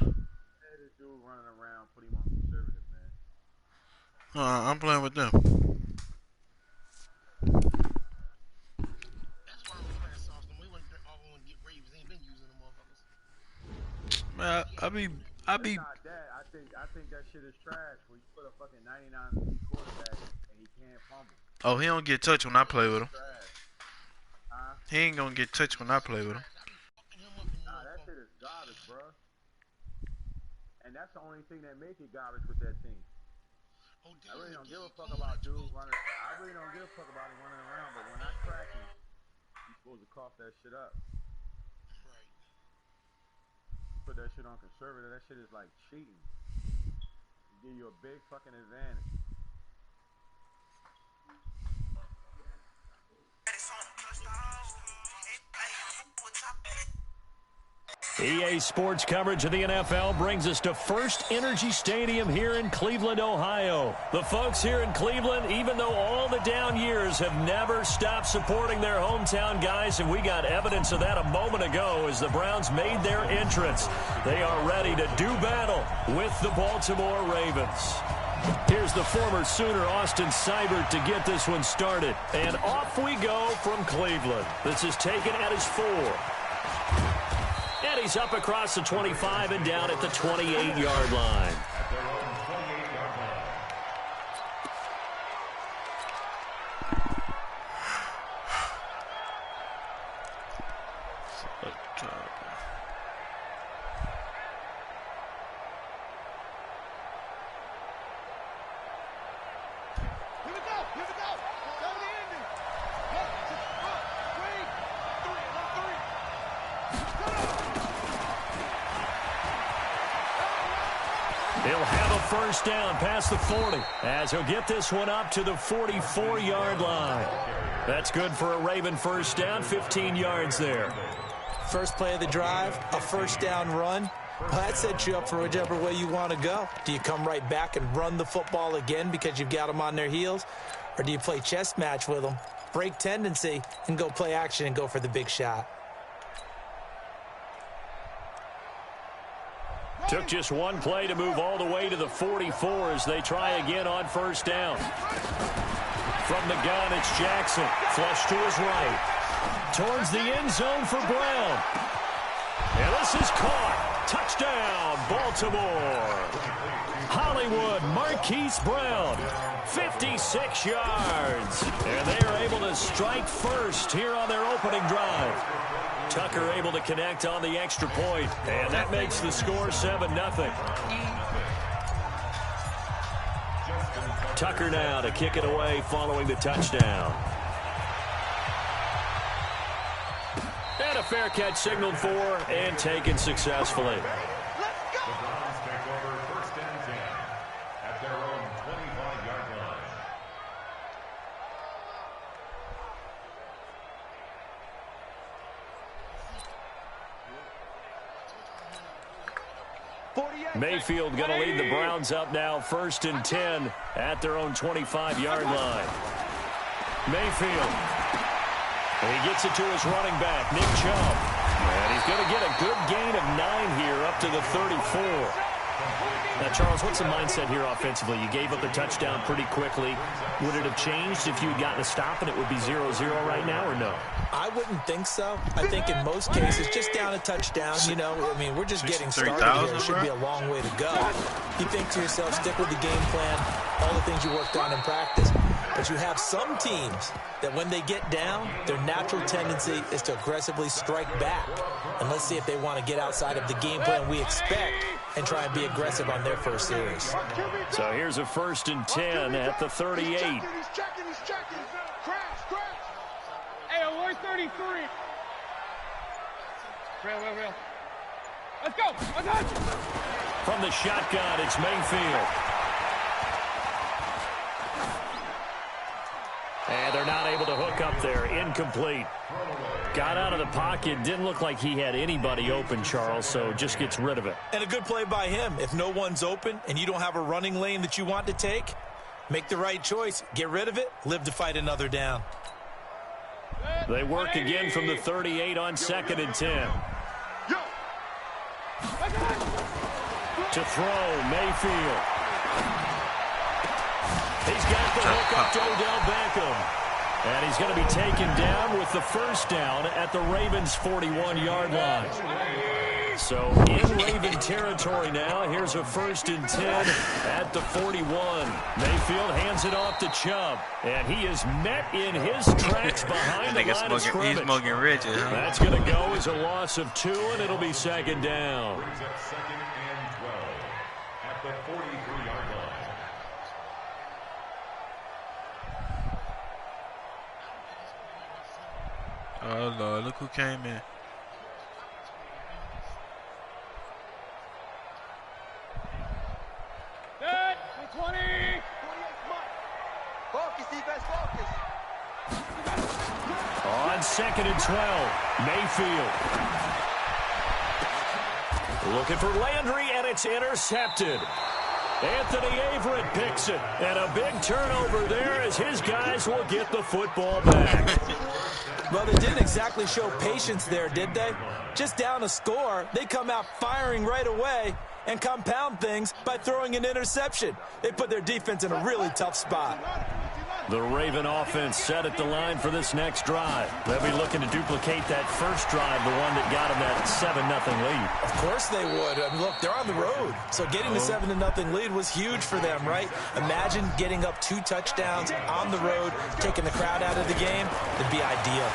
I'm playing with them. Man, I be. Not that. I think that shit is trash. Where you put a fucking 99 speed quarterback and he can't fumble. Oh, he don't get touched when I play with him. Huh? He ain't gonna get touched when I play with him. Nah, that shit is garbage, bro. And that's the only thing that make it garbage with that team. I really don't give a fuck about dude running. I really don't give a fuck about him running around. But when I crack him, he's supposed to cough that shit up. Put that shit on conservative, that shit is like cheating. It give you a big fucking advantage. EA Sports coverage of the NFL brings us to First Energy Stadium here in Cleveland, Ohio. The folks here in Cleveland, even though all the down years, have never stopped supporting their hometown guys, and we got evidence of that a moment ago as the Browns made their entrance. They are ready to do battle with the Baltimore Ravens. Here's the former Sooner, Austin Seibert, to get this one started. And off we go from Cleveland. This is taken at his 4. And he's up across the 25 and down at the 28-yard line. He'll have a first down past the 40 as he'll get this one up to the 44-yard line. That's good for a Raven first down, 15 yards there. First play of the drive, a first down run. Well, that sets you up for whichever way you want to go. Do you come right back and run the football again because you've got them on their heels? Or do you play chess match with them, break tendency, and go play action and go for the big shot? Took just one play to move all the way to the 44 as they try again on first down. From the gun, it's Jackson. Flush to his right. Towards the end zone for Brown. And this is caught. Touchdown, Baltimore. Hollywood Marquise Brown, 56 yards. And they are able to strike first here on their opening drive. Tucker able to connect on the extra point, and that makes the score 7-0. Tucker now to kick it away following the touchdown. And a fair catch signaled for and taken successfully. Mayfield going to lead the Browns up now, 1st and 10 at their own 25-yard line. Mayfield. And he gets it to his running back, Nick Chubb. And he's going to get a good gain of 9 here up to the 34. Now, Charles, what's the mindset here offensively? You gave up the touchdown pretty quickly. Would it have changed if you had gotten a stop and it would be 0-0 right now, or no? I wouldn't think so. I think in most cases, just down a touchdown, you know, I mean, we're just getting started here. It should be a long way to go. You think to yourself, stick with the game plan, all the things you worked on in practice. But you have some teams that when they get down, their natural tendency is to aggressively strike back. And let's see if they want to get outside of the game plan we expect and try and be aggressive on their first series. So here's a 1st and 10 at the 38. He's checking. Crash. Hey, where's 33? Real. Let's go. From the shotgun, it's Mayfield. And they're not able to hook up there. Incomplete. Got out of the pocket. Didn't look like he had anybody open, Charles, so just gets rid of it. And a good play by him. If no one's open and you don't have a running lane that you want to take, make the right choice. Get rid of it. Live to fight another down. They work again from the 38 on 2nd and 10. To throw, Mayfield. He's got the hook up to Odell Beckham. And he's going to be taken down with the first down at the Ravens' 41-yard line. So in Raven territory now. Here's a 1st and 10 at the 41. Mayfield hands it off to Chubb. And he is met in his tracks behind the line of scrimmage. He's smoking Richard. Huh? That's going to go as a loss of 2, and it'll be 2nd down. At the 43-yard line. Oh, Lord, look who came in. Good. 20. Focus, defense, focus. On 2nd and 12, Mayfield. Looking for Landry, and it's intercepted. Anthony Averett picks it, and a big turnover there as his guys will get the football back. Well, they didn't exactly show patience there, did they? Just down a score, they come out firing right away and compound things by throwing an interception. They put their defense in a really tough spot. The Raven offense set at the line for this next drive. They'll be looking to duplicate that first drive, the one that got them that 7-0 lead. Of course they would. I mean, look, they're on the road. So getting the 7-0 lead was huge for them, right? Imagine getting up 2 touchdowns on the road, taking the crowd out of the game. It'd be ideal.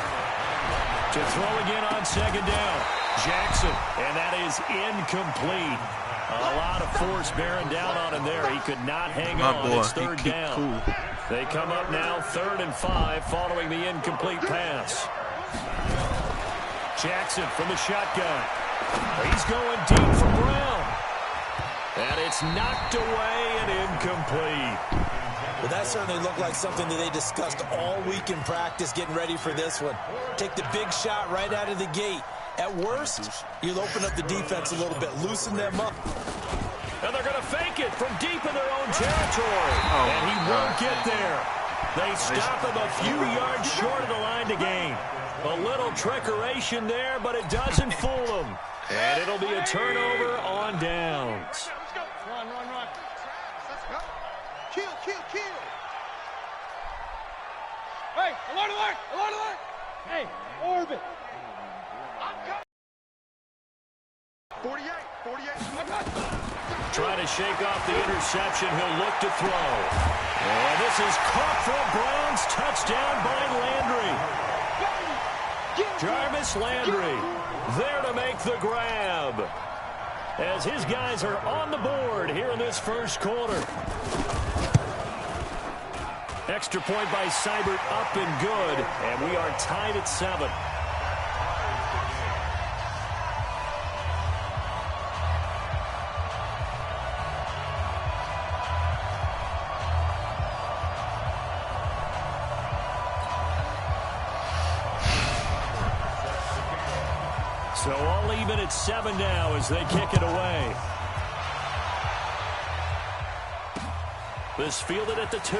To throw again on 2nd down. Jackson, and that is incomplete. A lot of force bearing down on him there. He could not hang on. It's 3rd down. Cool. They come up now 3rd and 5 following the incomplete pass. Jackson from the shotgun. He's going deep for Brown. And it's knocked away and incomplete. Well, that certainly looked like something that they discussed all week in practice getting ready for this one. Take the big shot right out of the gate. At worst, you'll open up the defense a little bit, loosen them up. And they're going to fake it from deep in their own territory. And he won't get there. They stop him a few yards short of the line to gain. A little trickeration there, but it doesn't fool them. And it'll be a turnover on downs. Run. Kill. Hey, alert. Hey, orbit. 48. Trying to shake off the interception. He'll look to throw. And this is caught for a Browns touchdown by Landry. Jarvis Landry there to make the grab. As his guys are on the board here in this first quarter. Extra point by Seibert up and good. And we are tied at 7. So all even at 7 now as they kick it away. This fielded at the 2.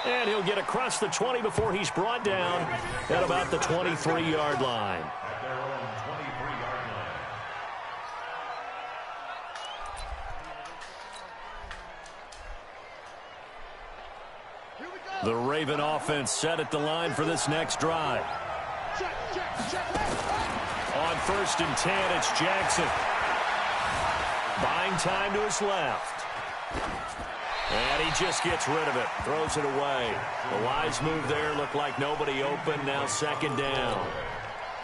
And he'll get across the 20 before he's brought down at about the 23-yard line. At their own 23-yard line. The Raven offense set at the line for this next drive. On 1st and 10, it's Jackson. Buying time to his left. And he just gets rid of it. Throws it away. The wise move there. Looked like nobody open. Now 2nd down.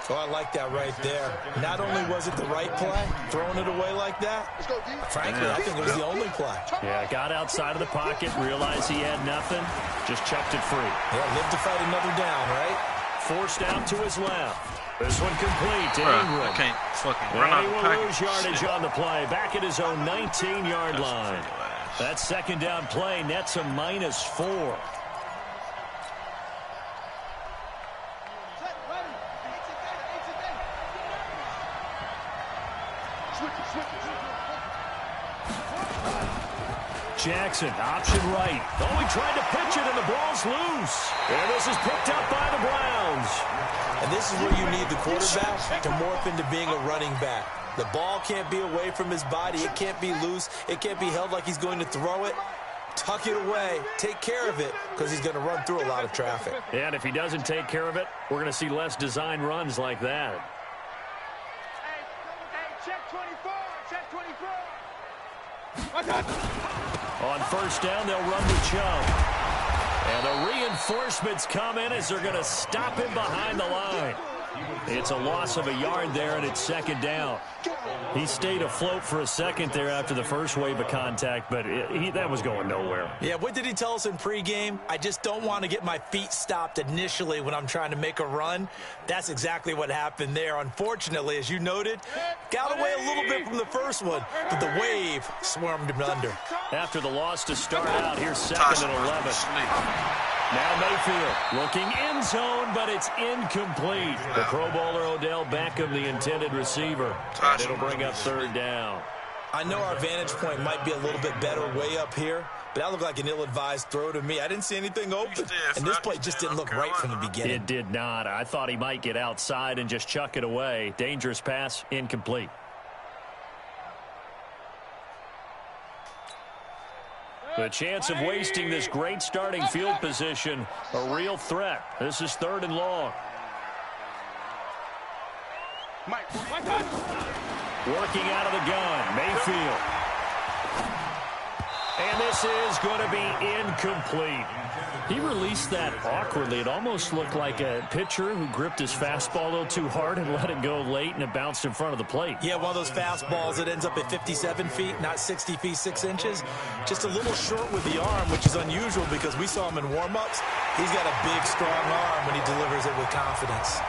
Oh, I like that right there. Not only was it the right play, throwing it away like that, frankly, I think it was the only play. Yeah, got outside of the pocket, realized he had nothing, just chucked it free. Yeah, live to fight another down, right? Forced out to his left. This one complete to Ingram. I can't fucking run out And he the will pocket. lose yardage on the play. Back at his own 19-yard line. That second down play nets a -4. Jackson, option right. Oh, he tried to pitch it, and the ball's loose. And this is picked up by the Browns. And this is where you need the quarterback to morph into being a running back. The ball can't be away from his body. It can't be loose. It can't be held like he's going to throw it. Tuck it away. Take care of it, because he's going to run through a lot of traffic. Yeah, and if he doesn't take care of it, we're going to see less design runs like that. Hey, check 24. Check 24. On first down, they'll run with Chubb. And the reinforcements come in as they're going to stop him behind the line. It's a loss of a yard there, and it's second down. He stayed afloat for a second there after the first wave of contact, but that was going nowhere. Yeah, what did he tell us in pregame? I just don't want to get my feet stopped initially when I'm trying to make a run. That's exactly what happened there. Unfortunately, as you noted, got away a little bit from the first one, but the wave swarmed him under. After the loss to start out, here's second and 11. Now Mayfield looking end zone, but it's incomplete. The Pro Bowler Odell Beckham, the intended receiver, and it'll bring up third down. I know our vantage point might be a little bit better way up here, but that looked like an ill-advised throw to me. I didn't see anything open, and this play just didn't look right from the beginning. It did not. I thought he might get outside and just chuck it away. Dangerous pass, incomplete. The chance of wasting this great starting field position, a real threat. This is third and long. Working out of the gun, Mayfield. And this is going to be incomplete. He released that awkwardly. It almost looked like a pitcher who gripped his fastball a little too hard and let it go late, and it bounced in front of the plate. Yeah, one of those fastballs that ends up at 57 feet, not 60 feet, 6 inches. Just a little short with the arm, which is unusual because we saw him in warm-ups. He's got a big, strong arm when he delivers it with confidence.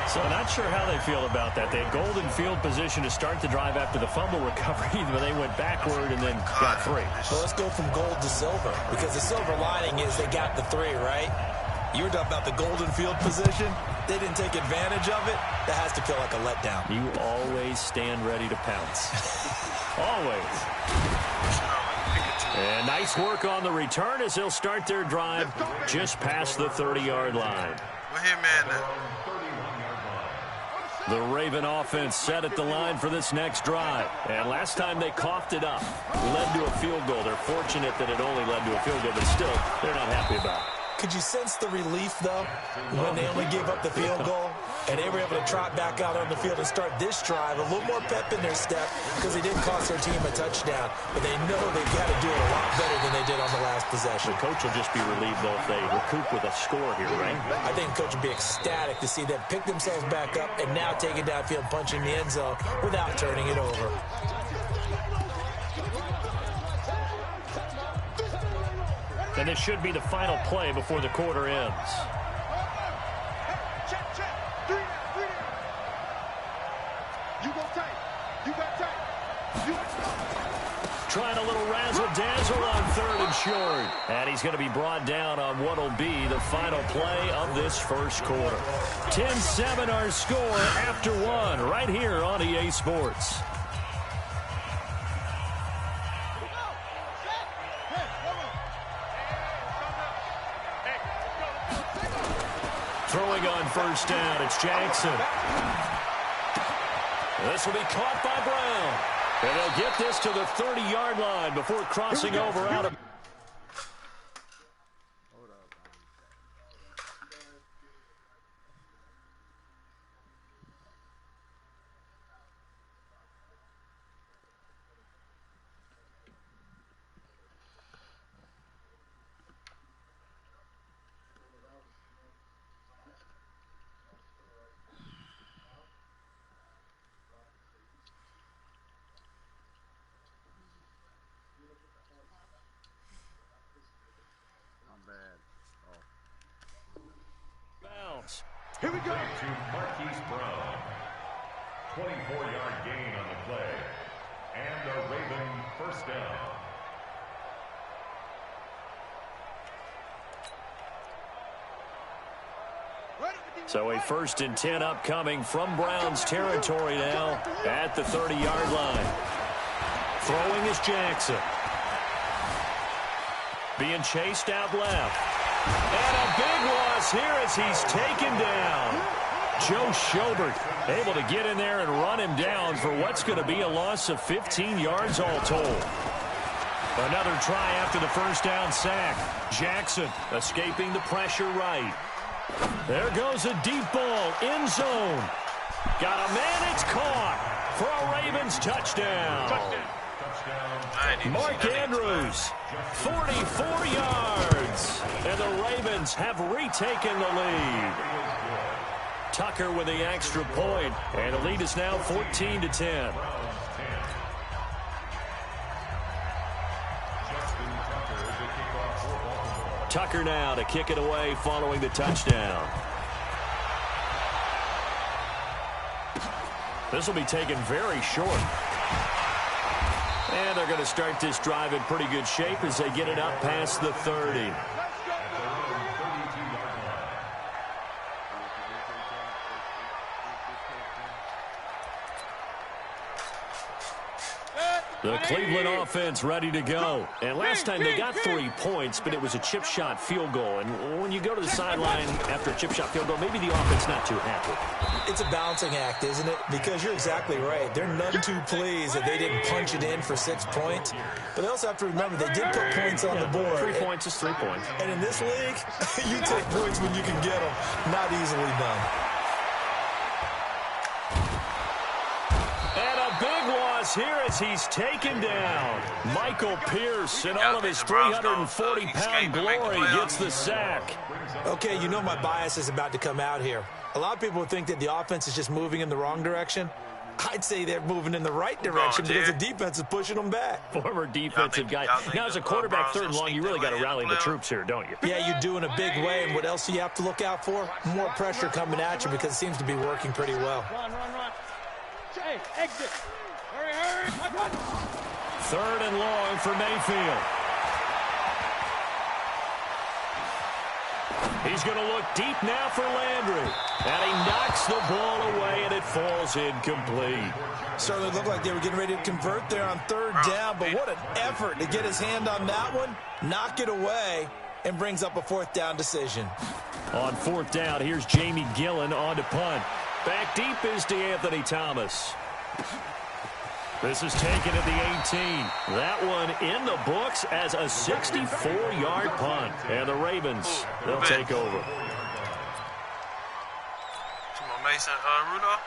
So not sure how they feel about that. They had golden field position to start the drive after the fumble recovery, but they went backward and then got 3. Well, let's go from gold to silver, because the silver lining is they got the 3, right? You were talking about the golden field position. They didn't take advantage of it. That has to feel like a letdown. You always stand ready to pounce. Always. And nice work on the return as they'll start their drive just past the 30-yard line. We're here, man. The Raven offense set at the line for this next drive. And last time they coughed it up, led to a field goal. They're fortunate that it only led to a field goal, but still, they're not happy about it. Could you sense the relief, though, when they only gave up the field goal and they were able to trot back out on the field and start this drive? A little more pep in their step because they didn't cost their team a touchdown, but they know they've got to do it a lot better than they did on the last possession. The coach will just be relieved, though, if they recoup with a score here, right? I think the coach will be ecstatic to see them pick themselves back up and now take it downfield, punching the end zone without turning it over. And this should be the final play before the quarter ends. Check. 3 down. You go tight. You got tight. Trying a little razzle-dazzle on third and short. And he's going to be brought down on what will be the final play of this first quarter. 10-7 our score after 1 right here on EA Sports. Throwing on first down, it's Jackson. This will be caught by Brown. And they'll get this to the 30-yard line before crossing over out of... Here we go. To Marquise Brown. 24-yard gain on the play. And a Raven first down. So a 1st and 10 upcoming from Browns territory now at the 30-yard line. Throwing is Jackson. Being chased out left. And a big loss here as he's taken down. Joe Schobert able to get in there and run him down for what's going to be a loss of 15 yards all told. Another try after the 1st down sack. Jackson escaping the pressure right. There goes a deep ball, end zone. Got a man, it's caught for a Ravens touchdown. Mark Andrews, 44 yards. And the Ravens have retaken the lead. Tucker with the extra point, and the lead is now 14-10. Tucker now to kick it away following the touchdown. This will be taken very short. And they're going to start this drive in pretty good shape as they get it up past the 30. The Cleveland offense ready to go. And last time they got 3 points, but it was a chip shot field goal. And when you go to the sideline after a chip shot field goal, maybe the offense not too happy. It's a balancing act, isn't it? Because you're exactly right. They're none too pleased that they didn't punch it in for 6 points. But they also have to remember they did put points on the board. 3 points is 3 points. And in this league, you take points when you can get them. Not easily done. Here as he's taken down. Michael Pierce in all of his 340-pound glory gets the sack. Okay, you know my bias is about to come out here. A lot of people think that the offense is just moving in the wrong direction. I'd say they're moving in the right direction because the defense is pushing them back. Former defensive guy. Now, as a quarterback 3rd and long, you really got to rally the troops here, don't you? Yeah, you do in a big way. And what else do you have to look out for? More pressure coming at you because it seems to be working pretty well. Run. Hey, exit. Hurry. 3rd and long for Mayfield. He's going to look deep now for Landry. And he knocks the ball away, and it falls incomplete. Certainly looked like they were getting ready to convert there on 3rd down, but what an effort to get his hand on that one, knock it away, and brings up a 4th down decision. On 4th down, here's Jamie Gillen on to punt. Back deep is DeAnthony Thomas. This is taken at the 18. That one in the books as a 64-yard punt. And the Ravens, they'll take over. Come on, Mason. Rudolph.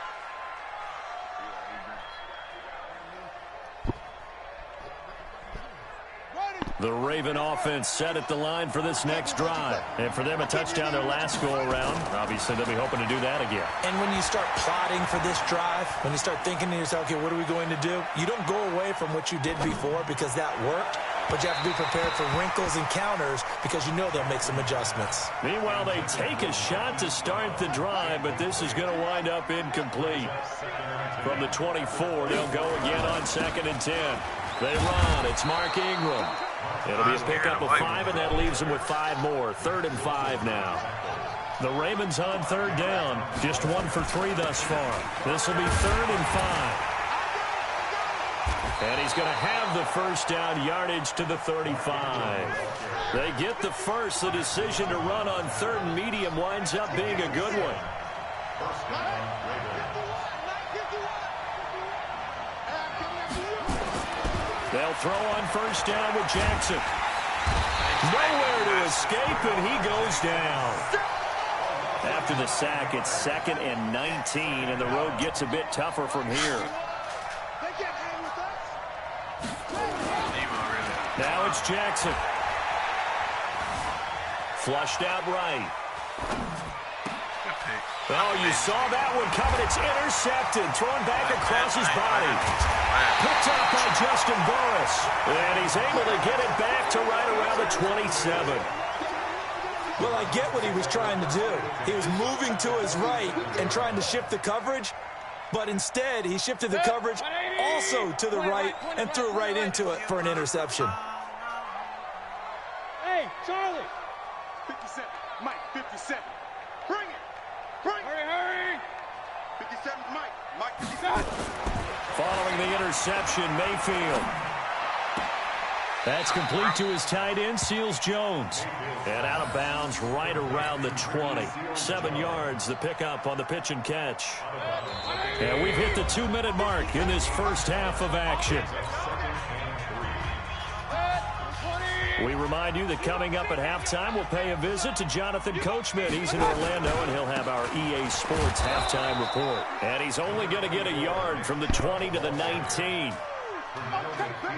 The Raven offense set at the line for this next drive. And for them, a touchdown their last go-around. Obviously, they'll be hoping to do that again. And when you start plotting for this drive, when you start thinking to yourself, okay, what are we going to do? You don't go away from what you did before because that worked. But you have to be prepared for wrinkles and counters because you know they'll make some adjustments. Meanwhile, they take a shot to start the drive, but this is going to wind up incomplete. From the 24, they'll go again on 2nd and 10. They run. It's Mark Ingram. It'll be a pickup of 5, and that leaves them with 5 more. 3rd and 5 now. The Ravens on 3rd down. Just 1 for 3 thus far. This will be 3rd and 5. And he's going to have the 1st down yardage to the 35. They get the first. The decision to run on 3rd and medium winds up being a good one. They'll throw on 1st down with Jackson. Nowhere to escape, and he goes down. After the sack, it's 2nd and 19, and the road gets a bit tougher from here. Now it's Jackson. Flushed out right. Oh, you saw that one coming. It's intercepted. Thrown back across his body. Picked up by Justin Burris. And he's able to get it back to right around the 27. Well, I get what he was trying to do. He was moving to his right and trying to shift the coverage. But instead, he shifted the coverage also to the right and threw right into it for an interception. Hey, Charlie. 57. Mike, 57. Bring it. Following the interception, Mayfield. That's complete to his tight end, Seals Jones. And out of bounds right around the 20. 7 yards, the pickup on the pitch and catch. And we've hit the 2-minute mark in this first half of action. We remind you that coming up at halftime, we'll pay a visit to Jonathan Coachman. He's in Orlando, and he'll have our EA Sports halftime report. And he's only going to get a yard from the 20 to the 19.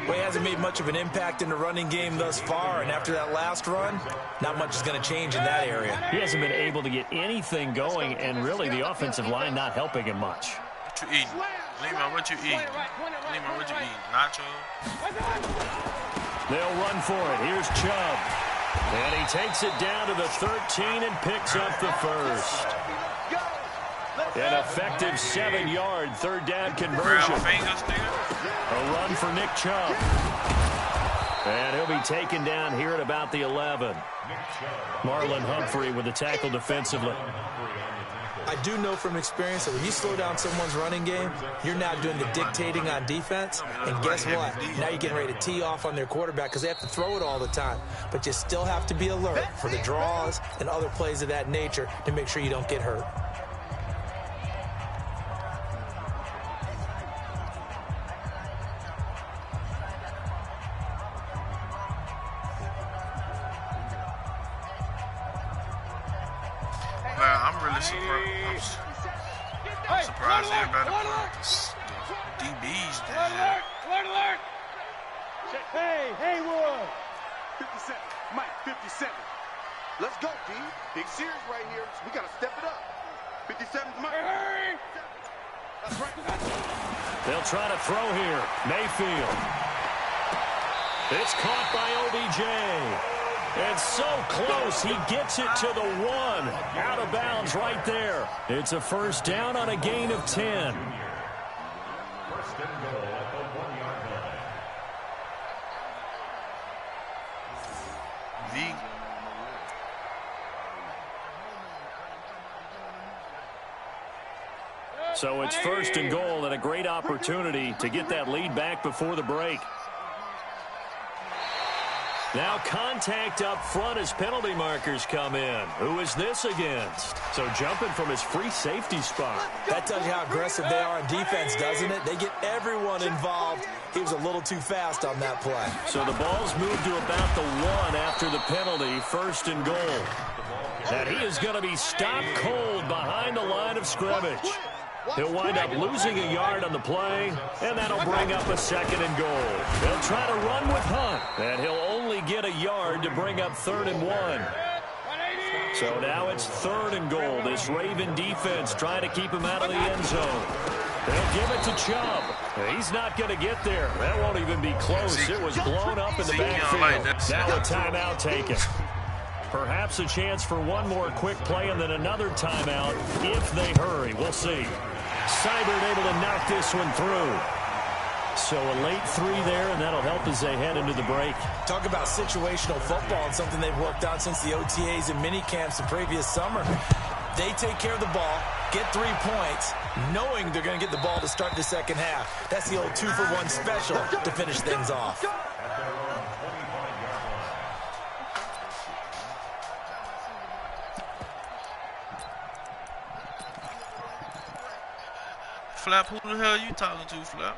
Well, he hasn't made much of an impact in the running game thus far, and after that last run, not much is going to change in that area. He hasn't been able to get anything going, and really the offensive line not helping him much. What you eating? Lima, what you eating? Lima, what you eating? Nacho? They'll run for it. Here's Chubb. And he takes it down to the 13 and picks up the first. An effective 7-yard third down conversion. A run for Nick Chubb. And he'll be taken down here at about the 11. Marlon Humphrey with the tackle defensively. I do know from experience that when you slow down someone's running game, you're now doing the dictating on defense. And guess what? Now you're getting ready to tee off on their quarterback because they have to throw it all the time. But you still have to be alert for the draws and other plays of that nature to make sure you don't get hurt. I'm surprised everybody practice. The DBs did that. Alert! Hey, Haywood! 57. Mike, 57. Let's go, D. Big series right here. We got to step it up. 57's Mike. Hurry! That's right. They'll try to throw here. Mayfield. It's caught by OBJ. It's so close, he gets it to the 1. Out of bounds right there. It's a first down on a gain of 10. First and goal at the 1-yard line. So it's first and goal and a great opportunity to get that lead back before the break. Now contact up front as penalty markers come in. Who is this against? So jumping from his free safety spot. That tells you how aggressive they are on defense, doesn't it? They get everyone involved. He was a little too fast on that play. So the ball's moved to about the 1 after the penalty, first and goal. And he is going to be stopped cold behind the line of scrimmage. He'll wind up losing a yard on the play, and that'll bring up a second and goal. They'll try to run with Hunt, and he'll only get a yard to bring up 3rd and 1. So now it's 3rd and goal. This Raven defense trying to keep him out of the end zone. They'll give it to Chubb. He's not going to get there. That won't even be close. It was blown up in the backfield. Now a timeout taken. Perhaps a chance for one more quick play and then another timeout if they hurry. We'll see. Seibert able to knock this one through. So a late 3 there, and that'll help as they head into the break. Talk about situational football and something they've worked on since the OTAs and mini camps the previous summer. They take care of the ball, get 3 points, knowing they're going to get the ball to start the second half. That's the old 2-for-1 special to finish things off. Flap, who the hell are you talking to, Flap?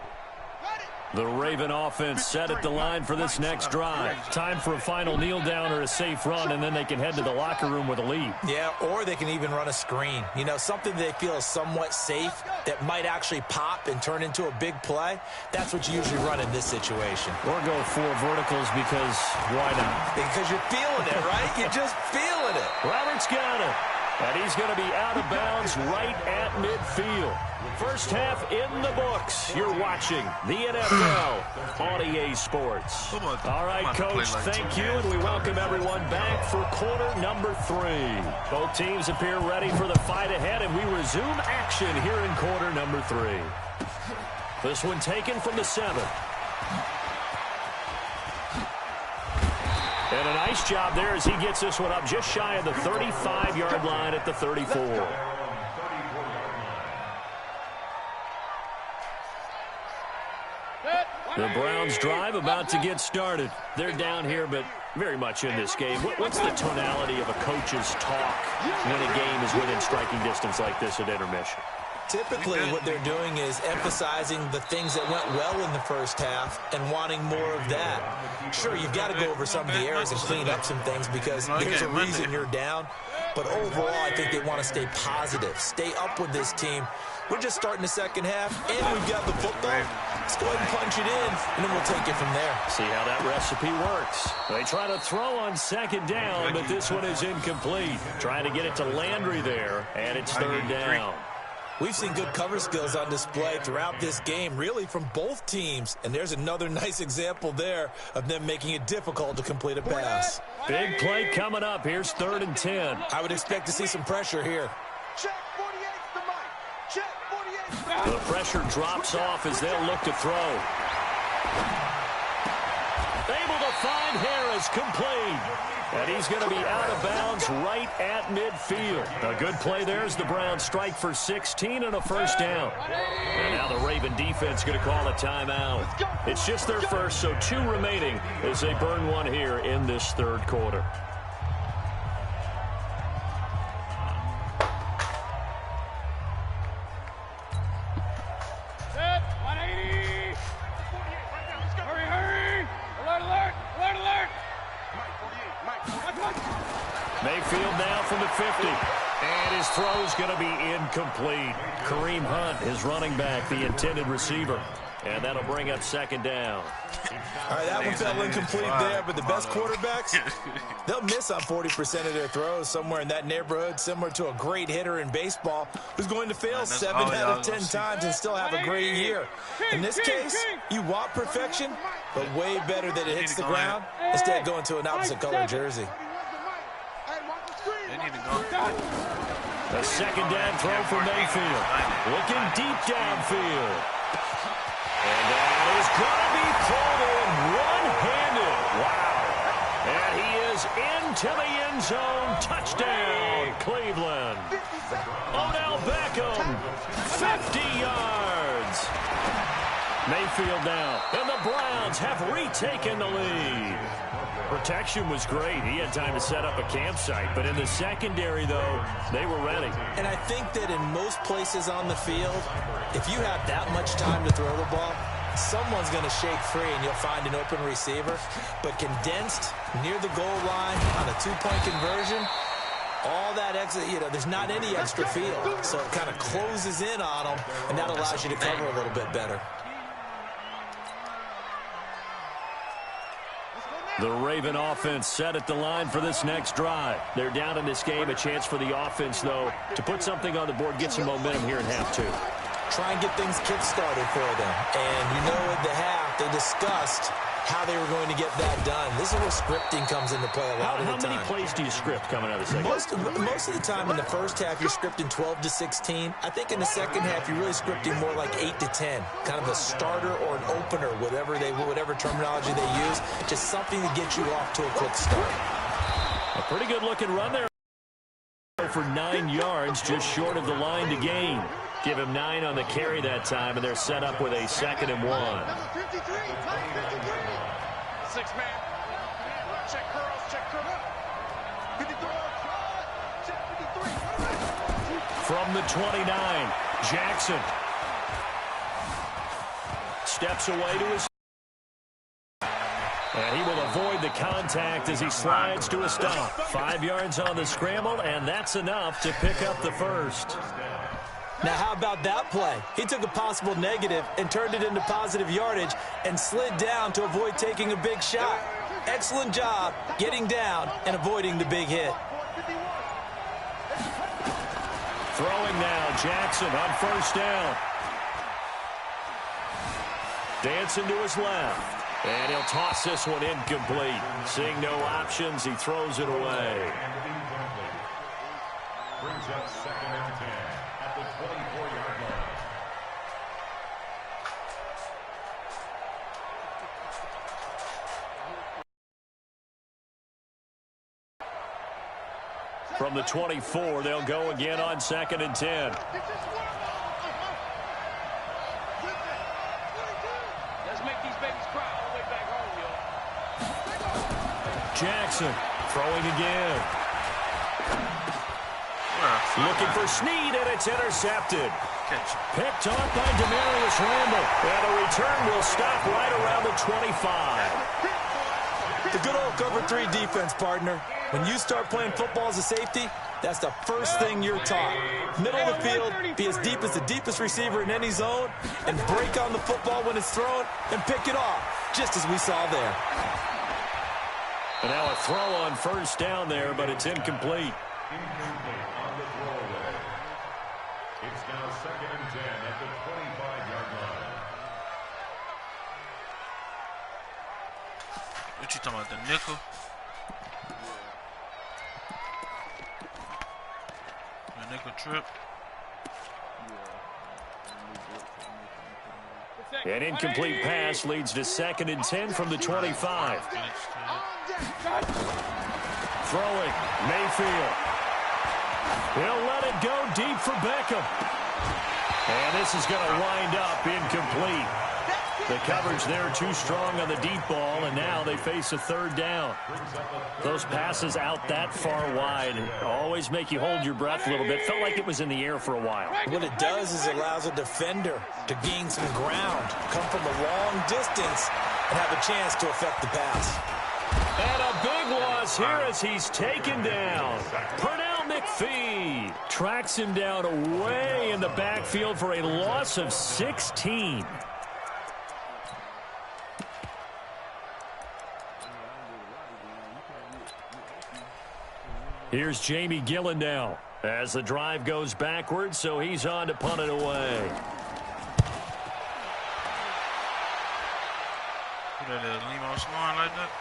The Raven offense set at the line for this next drive. Time for a final kneel down or a safe run, and then they can head to the locker room with a lead. Yeah, or they can even run a screen. You know, something they feel is somewhat safe that might actually pop and turn into a big play. That's what you usually run in this situation. Or go 4 verticals because why not? Because you're feeling it, right? You're just feeling it. Roberts got it. And he's going to be out of bounds right at midfield. First half in the books. You're watching the NFL on EA Sports. All right, Coach, thank you, and we welcome everyone back for quarter number 3. Both teams appear ready for the fight ahead, and we resume action here in quarter number 3. This one taken from the 7. And a nice job there as he gets this one up just shy of the 35-yard line at the 34. The Browns drive about to get started. They're down here, but very much in this game. What's the tonality of a coach's talk when a game is within striking distance like this at intermission? Typically, what they're doing is emphasizing the things that went well in the first half and wanting more of that. Sure, you've got to go over some of the errors and clean up some things because there's a reason you're down. But overall, I think they want to stay positive, stay up with this team. We're just starting the second half, and we've got the football. Let's go ahead and punch it in, and then we'll take it from there. See how that recipe works. They try to throw on second down, but this one is incomplete. Trying to get it to Landry there, and it's third down. We've seen good cover skills on display throughout this game, really from both teams. And there's another nice example there of them making it difficult to complete a pass. Big play coming up. Here's 3rd and 10. I would expect to see some pressure here. Check 48's the mic. Check 48's the pressure drops off as they'll look to throw. Able to find Harris, complete. And he's going to be out of bounds right at midfield. A good play there as the Browns strike for 16 and a first down. And now the Raven defense going to call a timeout. It's just their first, so 2 remaining as they burn one here in this third quarter. Mayfield now from the 50. And his throw's going to be incomplete. Kareem Hunt, his running back, the intended receiver. And that'll bring up second down. All right, that one fell incomplete there, but the best quarterbacks, they'll miss on 40% of their throws, somewhere in that neighborhood, similar to a great hitter in baseball who's going to fail 7 out of 10 times and still have a great year. In this case, you want perfection, but way better that it hits the ground instead of going to an opposite color jersey. The second down throw for Mayfield. Looking deep downfield. And that is going to be pulled in one-handed. Wow. And he is into the end zone. Touchdown, Cleveland. Odell Beckham, 50 yards. Mayfield now, and the Browns have retaken the lead. Protection was great. He had time to set up a campsite, but in the secondary, though, they were ready. And I think that in most places on the field, if you have that much time to throw the ball, someone's going to shake free and you'll find an open receiver. But condensed near the goal line on a 2-point conversion, all that extra, there's not any extra field. So it kind of closes in on them, and that allows you to cover a little bit better. The Raven offense set at the line for this next drive. They're down in this game. A chance for the offense, though, to put something on the board, get some momentum here in half 2. Try and get things kick-started for them. And at the half, they discussed how they were going to get that done. This is where scripting comes into play a lot of the time. How many plays do you script coming out of the second? Most of the time in the first half, you're scripting 12 to 16. I think in the second half, you're really scripting more like 8 to 10. Kind of a starter or an opener, whatever terminology they use. Just something to get you off to a quick start. A pretty good-looking run there for 9 yards, just short of the line to gain. Give him 9 on the carry that time, and they're set up with a 2nd and 1. 6-man. Check curls, check curls. 53. Check 53. From the 29, Jackson steps away to his. And he will avoid the contact as he slides to a stop. 5 yards on the scramble, and that's enough to pick up the first. Now, how about that play? He took a possible negative and turned it into positive yardage and slid down to avoid taking a big shot. Excellent job getting down and avoiding the big hit. Throwing now, Jackson on first down. Dancing to his left. And he'll toss this one incomplete. Seeing no options, he throws it away. Brings up 2nd and 10 at the 24-yard line. From the 24, they'll go again on 2nd and 10. Let's make these Jackson. Throwing again. Looking for Snead, and it's intercepted. Picked off by Demarius Randall. And a return will stop right around the 25. The good old cover 3 defense, partner. When you start playing football as a safety, that's the first thing you're taught. Middle of the field, be as deep as the deepest receiver in any zone, and break on the football when it's thrown and pick it off, just as we saw there. And now a throw on first down there, but it's incomplete. Incomplete on the throwaway. It's now 2nd and 10 at the 25-yard line. What you talking about, the nickel? The nickel trip? An incomplete pass leads to 2nd and 10 from the 25. Throwing, Mayfield. He'll let it go deep for Beckham. And this is going to wind up incomplete. The coverage there too strong on the deep ball, and now they face a 3rd down. Those passes out that far wide always make you hold your breath a little bit. Felt like it was in the air for a while. What it does is it allows a defender to gain some ground, come from a long distance, and have a chance to affect the pass. And a big loss here as he's taken down. Pernell McPhee tracks him down away in the backfield for a loss of 16. Here's Jamie Gillen now as the drive goes backwards, so he's on to punt it away. Put that Limo scoring like that?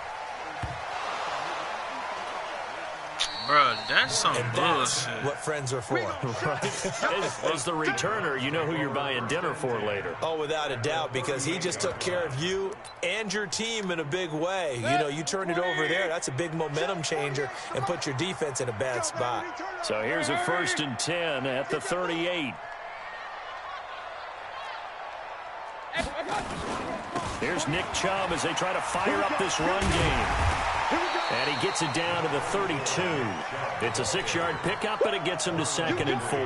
Bro, that's some bullshit. What friends are for. As the returner, you know who you're buying dinner for later. Oh, without a doubt, because he just took care of you and your team in a big way. You know, you turn it over there, that's a big momentum changer and put your defense in a bad spot. So here's a 1st and 10 at the 38. Here's Nick Chubb as they try to fire up this run game. And he gets it down to the 32. It's a 6-yard pickup, and it gets him to 2nd and 4.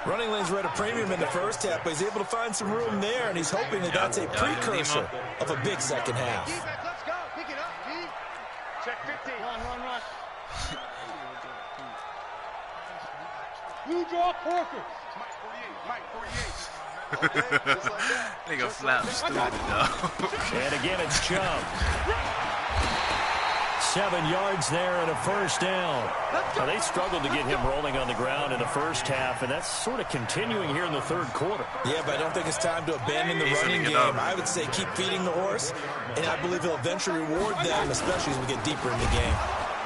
Running lanes were at a premium in the first half, but he's able to find some room there, and he's hoping that that's a precursor of a big second half. Let's go. Pick it up, G. Check 50. Run. Blue draw Corker. Mike 48. Nigga flap stupid, though. And again, it's Chubb. 7 yards there and a 1st down. Now, they struggled to get him rolling on the ground in the first half, and that's sort of continuing here in the 3rd quarter. Yeah, but I don't think it's time to abandon the running game. I would say keep feeding the horse, and I believe he'll eventually reward them, especially as we get deeper in the game.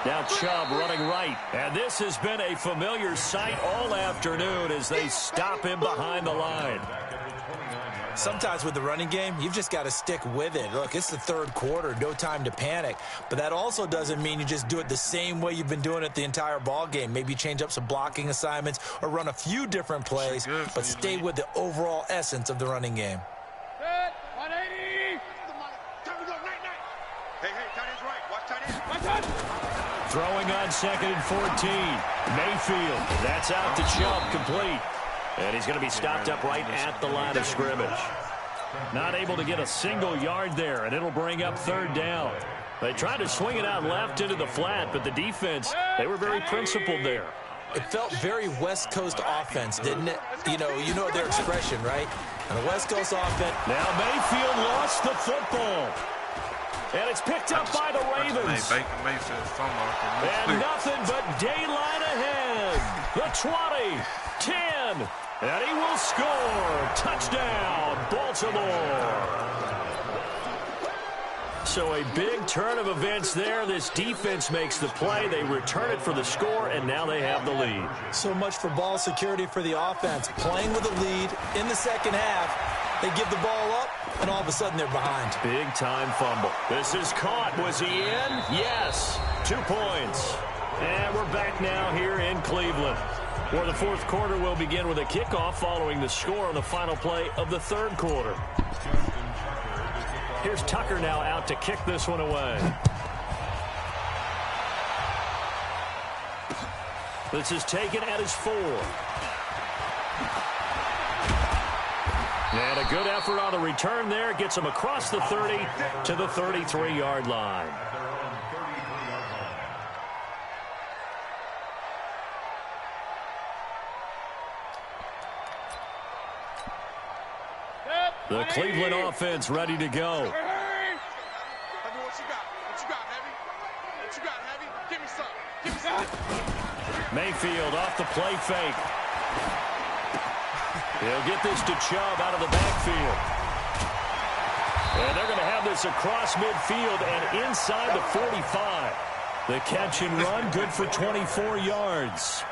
Now Chubb running right, and this has been a familiar sight all afternoon as they stop him behind the line. Sometimes with the running game, you've just got to stick with it. Look, it's the 3rd quarter, no time to panic. But that also doesn't mean you just do it the same way you've been doing it the entire ball game. Maybe change up some blocking assignments or run a few different plays, but stay with the overall essence of the running game. Set, 180. Time to go, night. Hey, tight end's right. Watch tight end. My touch. Throwing on 2nd and 14. Mayfield, that's out to Chubb, complete. And he's going to be stopped up right at the line of scrimmage. Not able to get a single yard there, and it'll bring up 3rd down. They tried to swing it out left into the flat, but the defense, they were very principled there. It felt very West Coast offense, didn't it? You know their expression, right? And the West Coast offense. Now Mayfield lost the football. And it's picked up by the Ravens. And nothing but daylight ahead. The 20, 10, and he will score. Touchdown, Baltimore. So a big turn of events there. This defense makes the play. They return it for the score, and now they have the lead. So much for ball security for the offense. Playing with a lead in the second half. They give the ball up, and all of a sudden they're behind. Big-time fumble. This is caught. Was he in? Yes. 2 points. And we're back now here in Cleveland, where the 4th quarter will begin with a kickoff following the score on the final play of the 3rd quarter. Here's Tucker now out to kick this one away. This is taken at his 4. And a good effort on the return there. Gets him across the 30 to the 33-yard line. The Cleveland offense ready to go. What you got? What you got, Heavy? What you got, Heavy? Give me some. Give me some. Mayfield off the play fake. He'll get this to Chubb out of the backfield. And they're going to have this across midfield and inside the 45. The catch and run, good for 24 yards.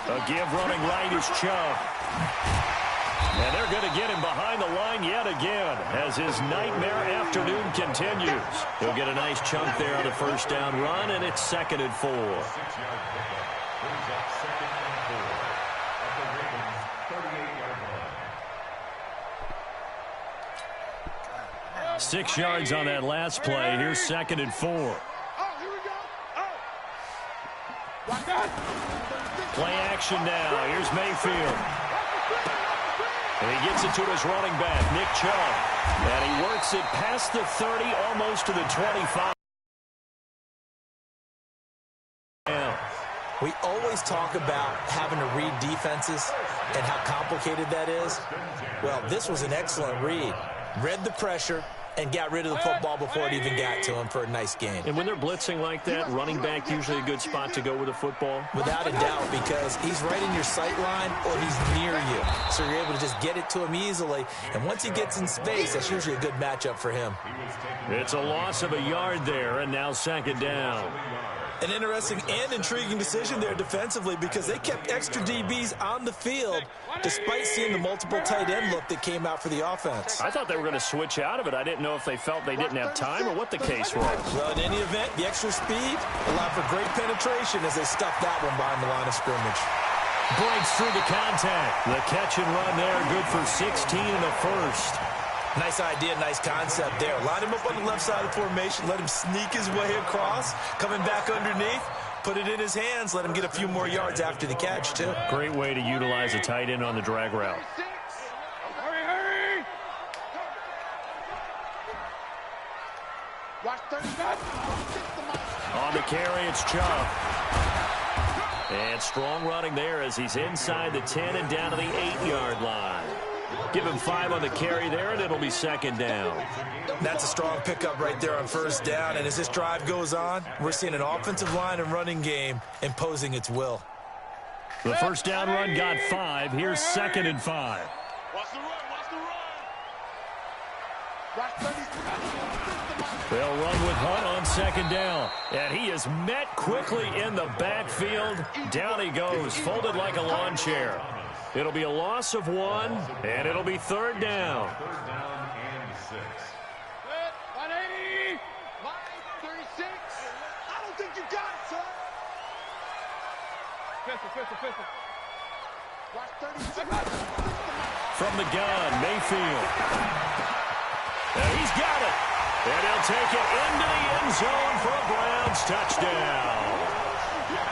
A give running right is Chubb. And they're going to get him behind the line yet again as his nightmare afternoon continues. He'll get a nice chunk there on the first down run, and it's 2nd and 4. 6 yards on that last play. Here's 2nd and 4. Play action now. Here's Mayfield. And he gets it to his running back, Nick Chubb. And he works it past the 30, almost to the 25. We always talk about having to read defenses and how complicated that is. Well, this was an excellent read. Read the pressure and got rid of the football before it even got to him for a nice gain. And when they're blitzing like that, running back usually a good spot to go with the football? Without a doubt, because he's right in your sight line or he's near you. So you're able to just get it to him easily. And once he gets in space, that's usually a good matchup for him. It's a loss of a yard there, and now 2nd down. An interesting and intriguing decision there defensively because they kept extra DBs on the field despite seeing the multiple tight end look that came out for the offense. I thought they were going to switch out of it. I didn't know if they felt they didn't have time or what the case was. Well, in any event, the extra speed allowed for great penetration as they stuffed that one behind the line of scrimmage. Breaks through the contact. The catch and run there, good for 16 and a first. Nice idea, nice concept there. Line him up on the left side of the formation, let him sneak his way across, coming back underneath, put it in his hands, let him get a few more yards after the catch, too. Great way to utilize a tight end on the drag route. Hurry! Watch 35. On the carry, it's Chubb. And strong running there as he's inside the 10 and down to the 8-yard line. Give him 5 on the carry there, and it'll be 2nd down. That's a strong pickup right there on first down. And as this drive goes on, we're seeing an offensive line and running game imposing its will. The first down run got 5. Here's 2nd and 5. Watch the run. Watch the run. They'll run with Hunt on 2nd down. And he is met quickly in the backfield. Down he goes, folded like a lawn chair. It'll be a loss of 1, and it'll be 3rd down. 3rd down and 6. 180. Line 36. I don't think you got it, sir. Pistol. Watch 36. From the gun, Mayfield. And he's got it. And he'll take it into the end zone for a Browns touchdown.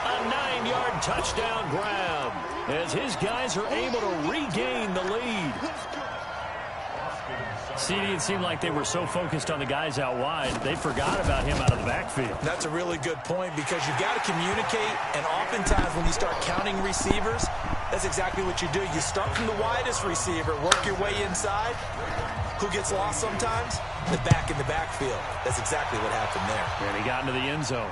A 9-yard touchdown grab as his guys are able to regain the lead. CD, it seemed like they were so focused on the guys out wide, they forgot about him out of the backfield. That's a really good point because you've got to communicate, and oftentimes when you start counting receivers, that's exactly what you do. You start from the widest receiver, work your way inside. Who gets lost sometimes? The back in the backfield. That's exactly what happened there. And he got into the end zone.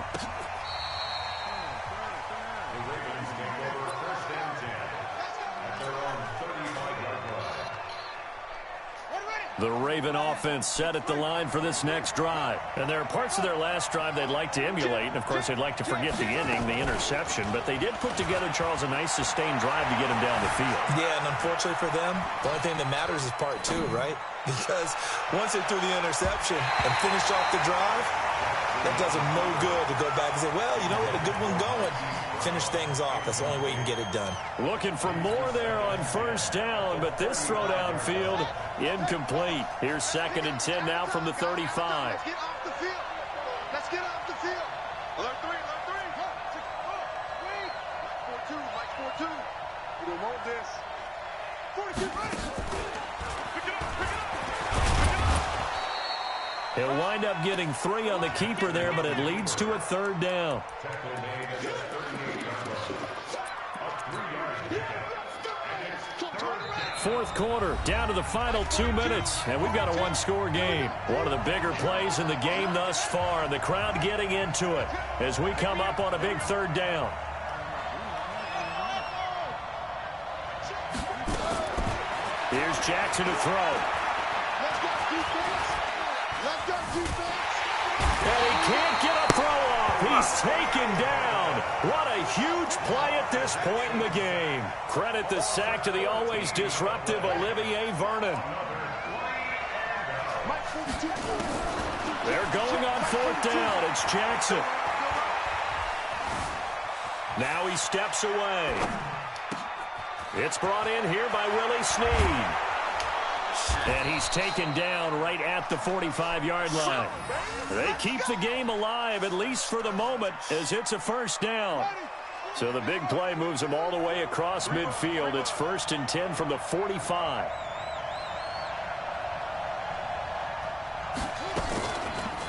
The Raven offense set at the line for this next drive. And there are parts of their last drive they'd like to emulate. And, of course, they'd like to forget the inning, the interception. But they did put together, Charles, a nice sustained drive to get him down the field. Yeah, and unfortunately for them, the only thing that matters is part 2, right? because once they threw the interception and finished off the drive, that does them no good to go back and say, well, you know, we had a good one going. Finish things off. That's the only way you can get it done. Looking for more there on first down, but this throw downfield incomplete. Here's 2nd and 10 now from the 35. Let's get off the field. Let's get off the field. Alert 3. 4-2, Mike 4-2. You don't want this. 42, right. Pick it up. He'll wind up getting 3 on the keeper there, but it leads to a 3rd down. Fourth quarter, down to the final 2 minutes, and we've got a one-score game. One of the bigger plays in the game thus far, and the crowd getting into it as we come up on a big 3rd down. Here's Jackson to throw. And he can't get a throw off. He's taken down. What a huge play at this point in the game. Credit the sack to the always disruptive Olivier Vernon. They're going on 4th down. It's Jackson. Now he steps away. It's brought in here by Willie Snead. And he's taken down right at the 45-yard line. They keep the game alive, at least for the moment, as it's a 1st down. So the big play moves them all the way across midfield. It's 1st and 10 from the 45.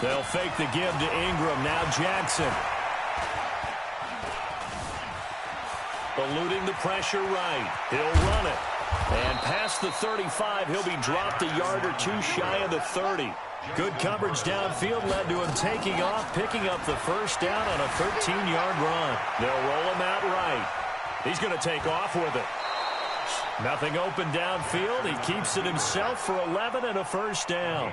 They'll fake the give to Ingram. Now Jackson. Eluding the pressure right. He'll run it. And past the 35, he'll be dropped a yard or 2 shy of the 30. Good coverage downfield led to him taking off, picking up the 1st down on a 13-yard run. They'll roll him out right. He's going to take off with it. Nothing open downfield. He keeps it himself for 11 and a 1st down.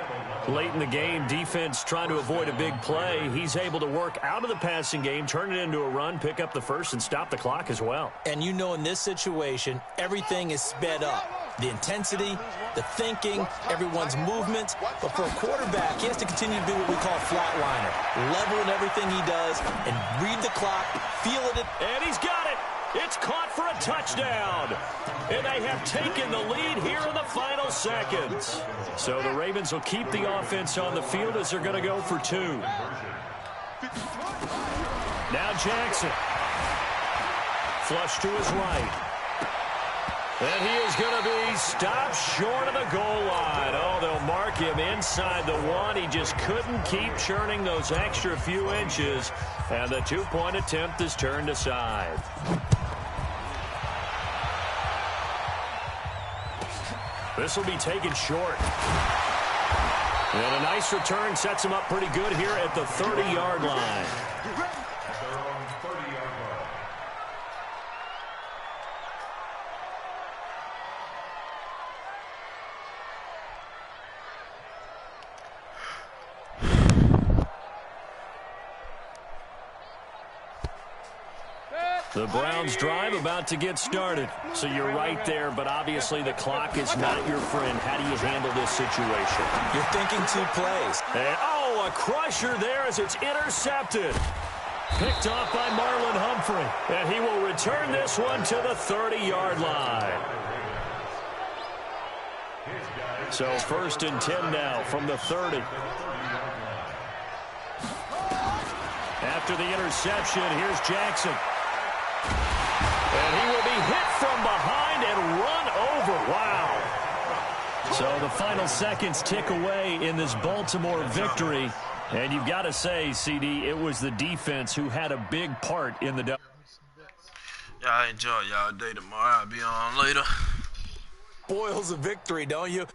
Late in the game, defense trying to avoid a big play. He's able to work out of the passing game, turn it into a run, pick up the 1st, and stop the clock as well. And you know in this situation, everything is sped up. The intensity, the thinking, everyone's movement. But for a quarterback, he has to continue to do what we call flatliner. Level in everything he does and read the clock, feel it. And he's got it. It's caught for a touchdown. And they have taken the lead here in the final seconds. So the Ravens will keep the offense on the field as they're going to go for 2. Now Jackson. Flush to his right. And he is going to be stopped short of the goal line. Oh, they'll mark him inside the 1. He just couldn't keep churning those extra few inches. And the 2-point attempt is turned aside. This will be taken short. And a nice return sets him up pretty good here at the 30-yard line. The Browns drive about to get started. So you're right there, but obviously the clock is not your friend. How do you handle this situation? You're thinking 2 plays. And, oh, a crusher there as it's intercepted. Picked off by Marlon Humphrey. And he will return this one to the 30-yard line. So 1st and 10 now from the 30. After the interception, here's Jackson. And he will be hit from behind and run over. Wow. So the final seconds tick away in this Baltimore victory. And you've got to say, CD, it was the defense who had a big part in the... Y'all enjoy y'all day tomorrow. I'll be on later. Spoils a victory, don't you?